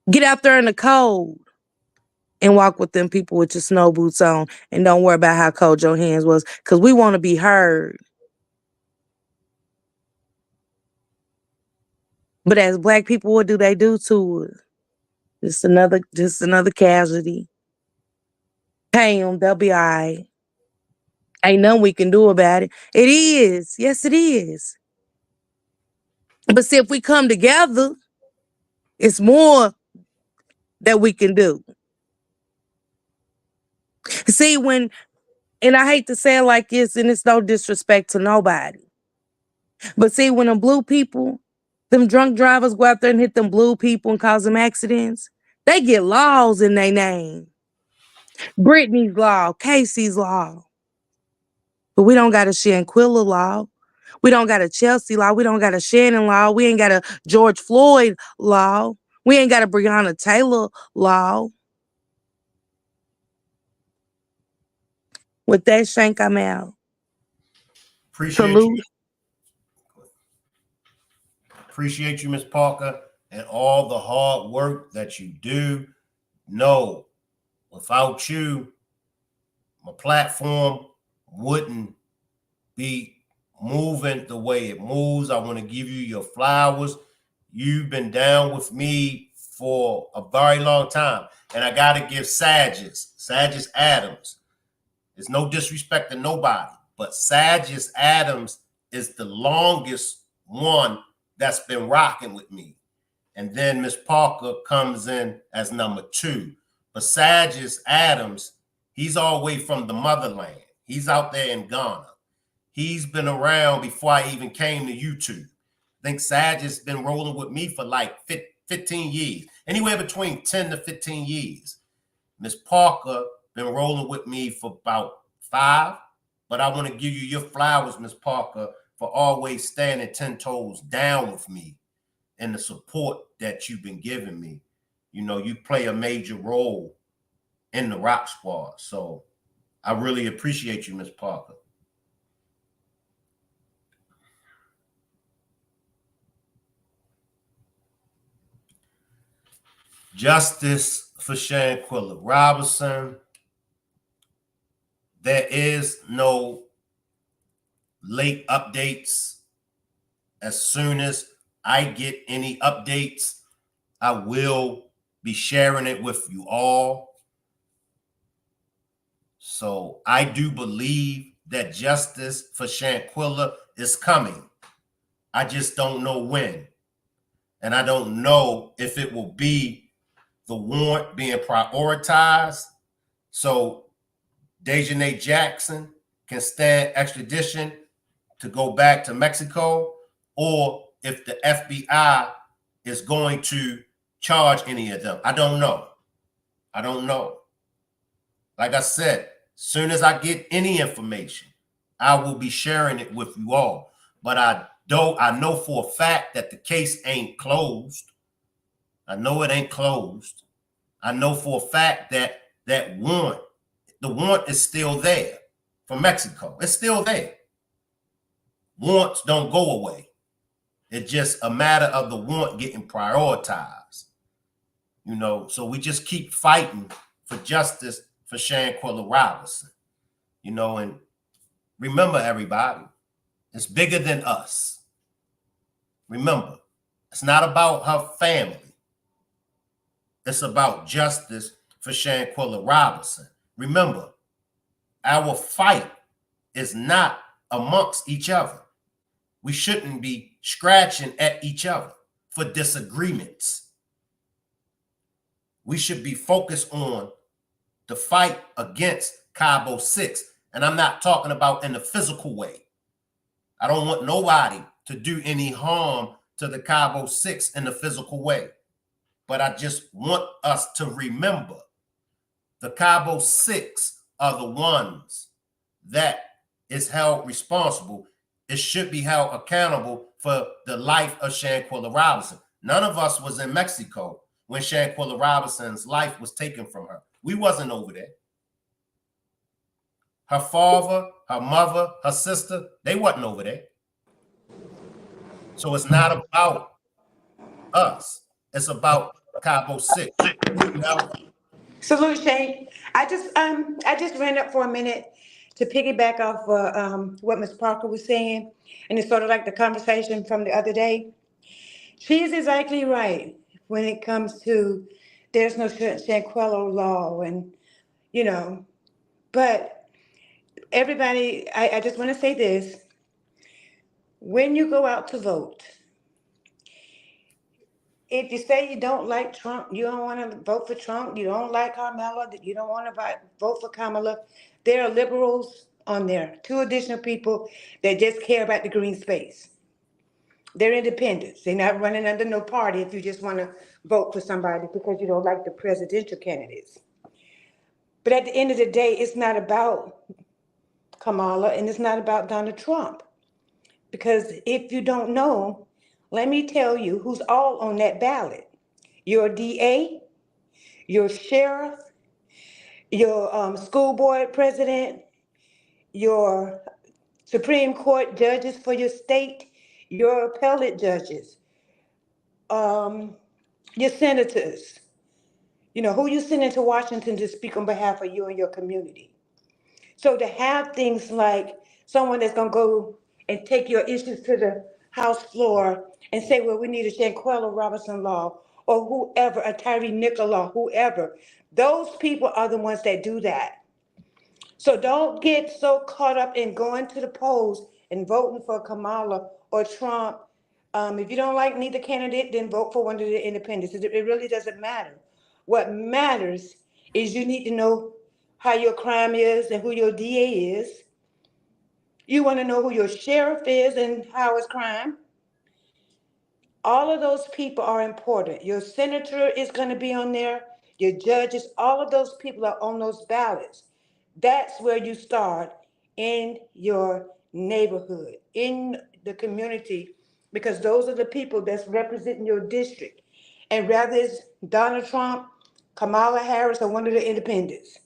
Get out there in the cold and walk with them people with your snow boots on and don't worry about how cold your hands was because we want to be heard. But as Black people, what do they do to us? Just another casualty. Pay them, they'll be all right. Ain't nothing we can do about it. It is. Yes, it is. But see, if we come together, it's more that we can do. See, and I hate to say it like this, and it's no disrespect to nobody. But see, when them blue people, them drunk drivers go out there and hit them blue people and cause them accidents, they get laws in their name. Brittany's law, Casey's law. But we don't got a Shanquella law. We don't got a Chelsea law. We don't got a Shannon law. We ain't got a George Floyd law. We ain't got a Breonna Taylor law. With that, Shank, I'm out. Salute. Appreciate you, Ms. Parker, and all the hard work that you do. No, without you, my platform wouldn't be moving the way it moves. I want to give you your flowers. You've been down with me for a very long time. And I got to give Sages Adams. There's no disrespect to nobody, but Sages Adams is the longest one that's been rocking with me. And then Miss Parker comes in as number 2. But Sages Adams, he's all the way from the motherland. He's out there in Ghana. He's been around before I even came to YouTube. I think Sag has been rolling with me for like 15 years, anywhere between 10 to 15 years. Miss Parker been rolling with me for about 5, but I want to give you your flowers, Miss Parker, for always standing 10 toes down with me and the support that you've been giving me. You know, you play a major role in the Rock Squad. So I really appreciate you, Miss Parker. Justice for Shanquella Robinson. There is no late updates. As soon as I get any updates, I will be sharing it with you all. So I do believe that justice for Shanquella is coming. I just don't know when. And I don't know if it will be the warrant being prioritized so Dejanay Jackson can stand extradition to go back to Mexico, or if the FBI is going to charge any of them. I don't know. I don't know. Like I said, soon as I get any information, I will be sharing it with you all. But I know for a fact that the case ain't closed. I know it ain't closed. I know for a fact that the warrant is still there from Mexico. It's still there. Warrants don't go away. It's just a matter of the warrant getting prioritized. You know, so we just keep fighting for justice for Shanquella Robinson. You know, and remember, everybody, it's bigger than us. Remember, it's not about her family. It's about justice for Shanquella Robinson. Remember, our fight is not amongst each other. We shouldn't be scratching at each other for disagreements. We should be focused on the fight against Cabo 6. And I'm not talking about in a physical way. I don't want nobody to do any harm to the Cabo 6 in a physical way. But I just want us to remember the Cabo 6 are the ones that is held responsible. It should be held accountable for the life of Shanquella Robinson. None of us was in Mexico when Shanquella Robinson's life was taken from her. We wasn't over there. Her father, her mother, her sister, they wasn't over there. So it's not about us. It's about Cabo 6. Salute, Shane. I just ran up for a minute to piggyback off what Ms. Parker was saying, and it's sort of like the conversation from the other day. She's exactly right when it comes to there's no Shanquella law, and you know, but everybody, I just want to say this: when you go out to vote, if you say you don't like Trump, you don't want to vote for Trump, you don't like Carmela, you don't want to vote for Kamala, there are liberals on there, 2 additional people that just care about the green space. They're independents. They're not running under no party if you just want to vote for somebody because you don't like the presidential candidates. But at the end of the day, it's not about Kamala and it's not about Donald Trump. Because if you don't know, let me tell you who's all on that ballot. Your DA, your sheriff, your school board president, your Supreme Court judges for your state, your appellate judges, your senators. You know, who you sending to Washington to speak on behalf of you and your community. So to have things like someone that's going to go and take your issues to the House floor and say, well, we need a Shanquella Robinson law or whoever, a Tyree Nichol law, whoever, those people are the ones that do that. So don't get so caught up in going to the polls and voting for Kamala or Trump. If you don't like neither candidate, then vote for one of the independents. It really doesn't matter. What matters is you need to know how your crime is and who your DA is. You want to know who your sheriff is and how it's crime. All of those people are important. Your senator is going to be on there, your judges, all of those people are on those ballots. That's where you start in your neighborhood, in the community, because those are the people that's representing your district. And whether it's Donald Trump, Kamala Harris, or one of the independents,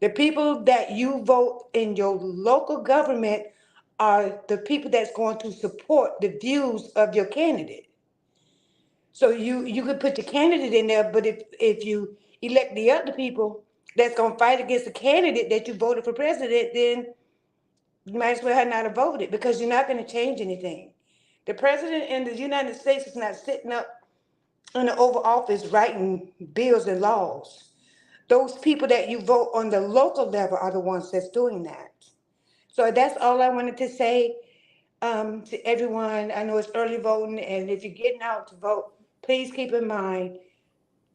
the people that you vote in your local government are the people that's going to support the views of your candidate. So you could put the candidate in there, but if you elect the other people that's going to fight against the candidate that you voted for president, then you might as well not have voted because you're not going to change anything. The president in the United States is not sitting up in the Oval Office writing bills and laws. Those people that you vote on the local level are the ones that's doing that. So that's all I wanted to say to everyone. I know it's early voting, and if you're getting out to vote, please keep in mind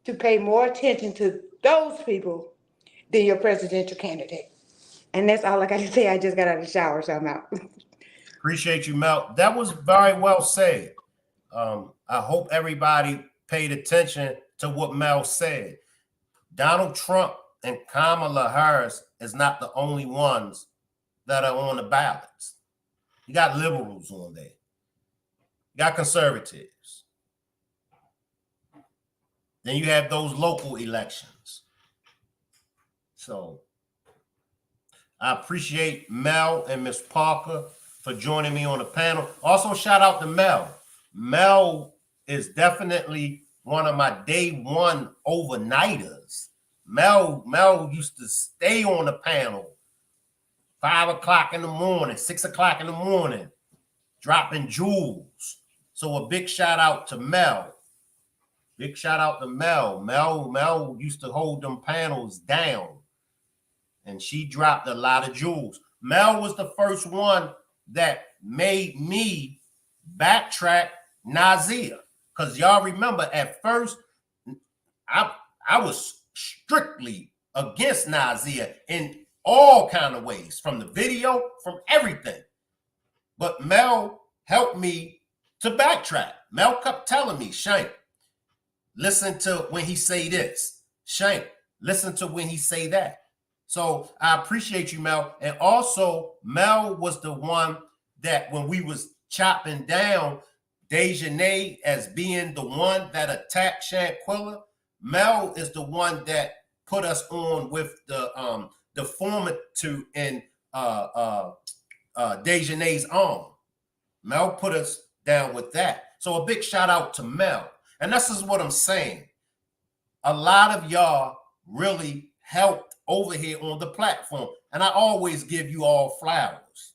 to pay more attention to those people than your presidential candidate. And that's all I got to say. I just got out of the shower, so I'm out. Appreciate you, Mel. That was very well said. I hope everybody paid attention to what Mel said. Donald Trump and Kamala Harris is not the only ones that are on the ballots. You got liberals on there. You got conservatives. Then you have those local elections. So I appreciate Mel and Miss Parker for joining me on the panel. Also, shout out to Mel. Mel is definitely one of my day one overnighters. Mel used to stay on the panel 5 o'clock in the morning, 6 o'clock in the morning, dropping jewels. So a big shout out to Mel. Big shout out to Mel. Mel used to hold them panels down, and she dropped a lot of jewels. Mel was the first one that made me backtrack Nazia. Because y'all remember at first, I was strictly against Nazia in all kind of ways, from the video, from everything. But Mel helped me to backtrack. Mel kept telling me, Shank, listen to when he say this. Shank, listen to when he say that. So I appreciate you, Mel. And also, Mel was the one that when we was chopping down Dejanay as being the one that attacked Shanquella, Mel is the one that put us on with the formative in Dejanay's arm. Mel put us down with that. So a big shout out to Mel. And this is what I'm saying. A lot of y'all really helped over here on the platform. And I always give you all flowers.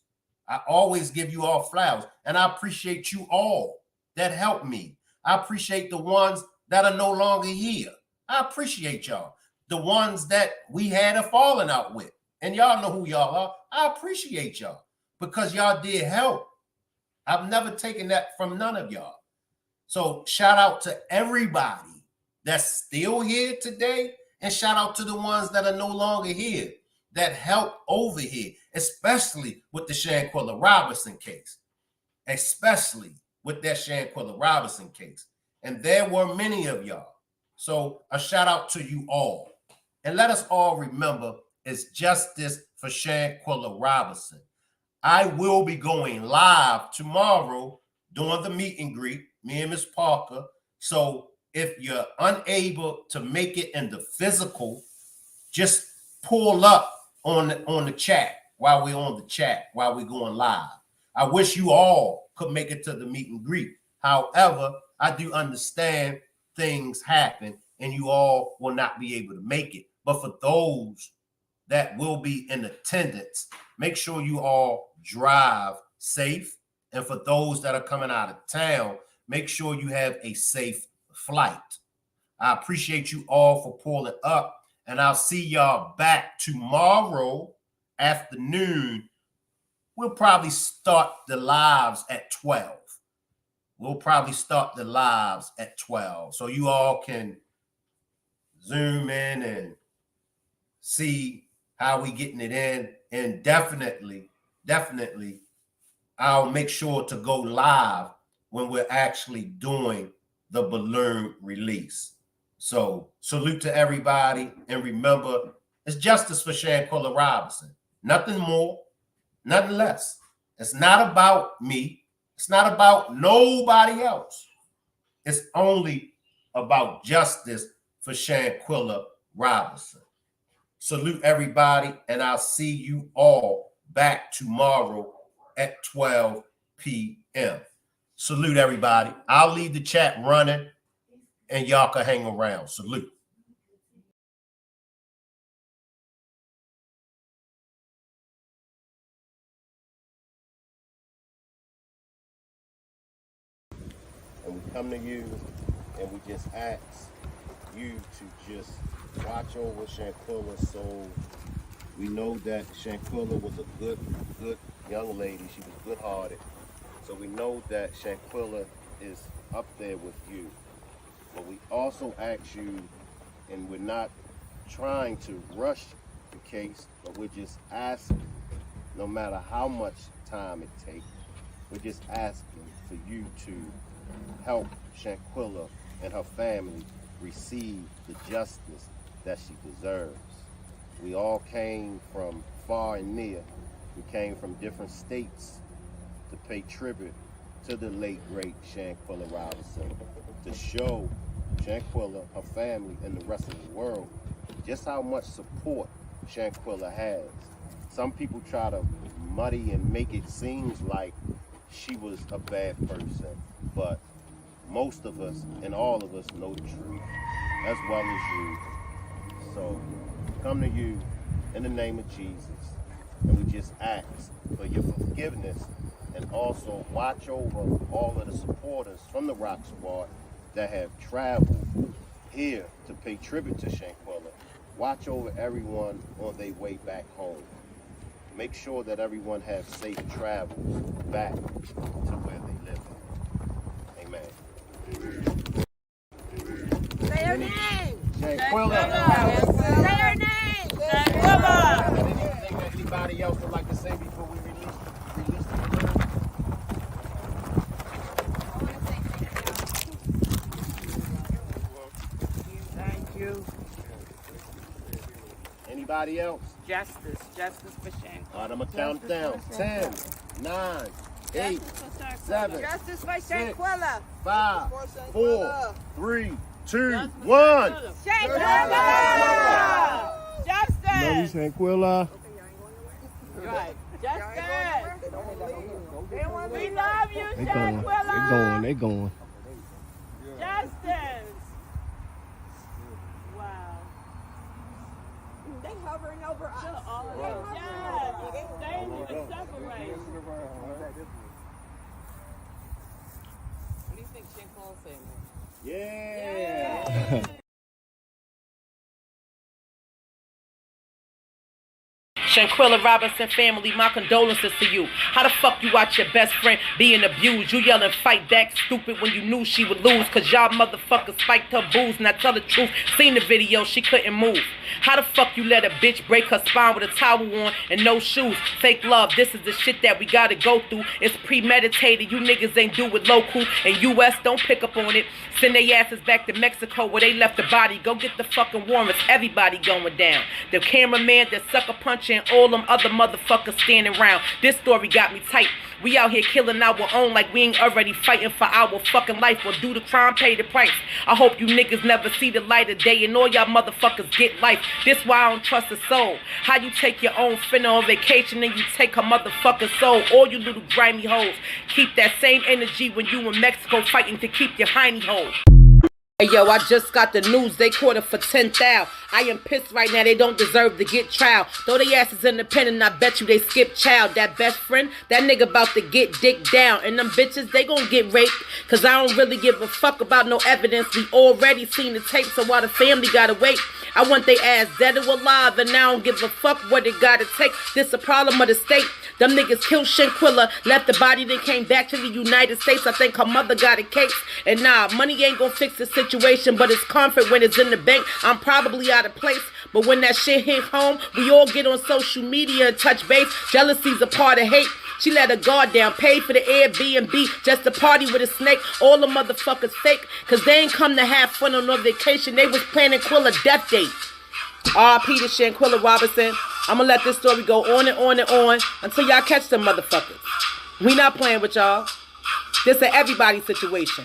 I always give you all flowers. And I appreciate you all that helped me. I appreciate the ones that are no longer here. I appreciate y'all. The ones that we had a falling out with. And y'all know who y'all are. I appreciate y'all because y'all did help. I've never taken that from none of y'all. So shout out to everybody that's still here today. And shout out to the ones that are no longer here that helped over here, especially with the Shanquella Robinson case, especially with that Shanquella Robinson case. And there were many of y'all. So a shout out to you all. And let us all remember it's justice for Shanquella Robinson. I will be going live tomorrow doing the meet and greet, me and Miss Parker. So if you're unable to make it in the physical, just pull up on the chat while we're on the chat, while we're going live. I wish you all could make it to the meet and greet. However, I do understand things happen and you all will not be able to make it. But for those that will be in attendance, make sure you all drive safe. And for those that are coming out of town, make sure you have a safe flight. I appreciate you all for pulling up, and I'll see y'all back tomorrow afternoon. We'll probably start the lives at 12. We'll probably start the lives at 12. So you all can zoom in and see how we getting it in. And definitely, I'll make sure to go live when we're actually doing the balloon release. So salute to everybody. And remember, it's justice for Shanquella Robinson. Nothing more, nothing less. It's not about me. It's not about nobody else. It's only about justice for Shanquella Robinson. Salute everybody, and I'll see you all back tomorrow at 12 p.m. Salute everybody. I'll leave the chat running, and y'all can hang around. Salute. And we come to you, and we just ask you to just watch over Shanquella. So we know that Shanquella was a good young lady. She was good-hearted. So we know that Shanquella is up there with you. But we also ask you, and we're not trying to rush the case, but we're just asking, no matter how much time it takes, we're just asking for you to help Shanquella and her family receive the justice that she deserves. We all came from far and near. We came from different states to pay tribute to the late, great Shanquella Robinson, to show Shanquella, her family, and the rest of the world just how much support Shanquella has. Some people try to muddy and make it seem like she was a bad person, but most of us and all of us know the truth, as well as you. So come to you in the name of Jesus, and we just ask for your forgiveness, and also watch over all of the supporters from the Rock Squad that have traveled here to pay tribute to Shanquella. Watch over everyone on their way back home. Make sure that everyone has safe travels back to where they live at. Amen. Say her name. Shanquella. Say her name. Shanquella. Anything that anybody else would like to say before we release the balloon? Thank you. Anybody else? Justice for Shanquella. All right, I'm going to count down. 10, 9, 8, 7, Justice for Shanquella. 5, 4, 3, 2, 1. Shanquella. Justice. Love you, Shanquella. Right. Justice. We love you, Shanquella. They going. Justice. Wow. They hovering over us. Yes. They ain't even separate. What do you think Shanquella said? Yeah. Shanquella Robinson family, my condolences to you. How the fuck you watch your best friend being abused? You yelling fight back stupid when you knew she would lose, cause y'all motherfuckers spiked her booze. And I tell the truth, seen the video, she couldn't move. How the fuck you let a bitch break her spine with a towel on and no shoes? Fake love, this is the shit that we gotta go through. It's premeditated, you niggas ain't do it local. And US don't pick up on it. Send their asses back to Mexico where they left the body. Go get the fucking warrants, everybody going down. The cameraman, the sucker puncher, and all them other motherfuckers standing around. This story got me tight. We out here killing our own like we ain't already fighting for our fucking life. Or do the crime, pay the price. I hope you niggas never see the light of day and all y'all motherfuckers get life. This why I don't trust a soul. How you take your own finna on vacation and you take her motherfucking soul. All you little grimy hoes. Keep that same energy when you in Mexico fighting to keep your hiney hole. Hey yo, I just got the news, they caught her for 10,000. I am pissed right now, they don't deserve to get trial. Throw their asses in the pen and I bet you they skip child. That best friend, that nigga about to get dick down. And them bitches, they gon' get raped. Cause I don't really give a fuck about no evidence. We already seen the tape, so why the family gotta wait? I want they ass dead or alive, and I don't give a fuck what it gotta take. This a problem of the state. Them niggas killed Shanquella, left the body, then came back to the United States. I think her mother got a case. And nah, money ain't gonna fix the situation, but it's comfort when it's in the bank. I'm probably out of place, but when that shit hit home, we all get on social media and touch base. Jealousy's a part of hate. She let her guard down, paid for the Airbnb just to party with a snake. All the motherfuckers fake, cause they ain't come to have fun on no vacation. They was planning Quilla death date. R.I.P. to Shanquella Robinson. I'ma let this story go on and on and on until y'all catch them motherfuckers. We not playing with y'all. This is an everybody situation.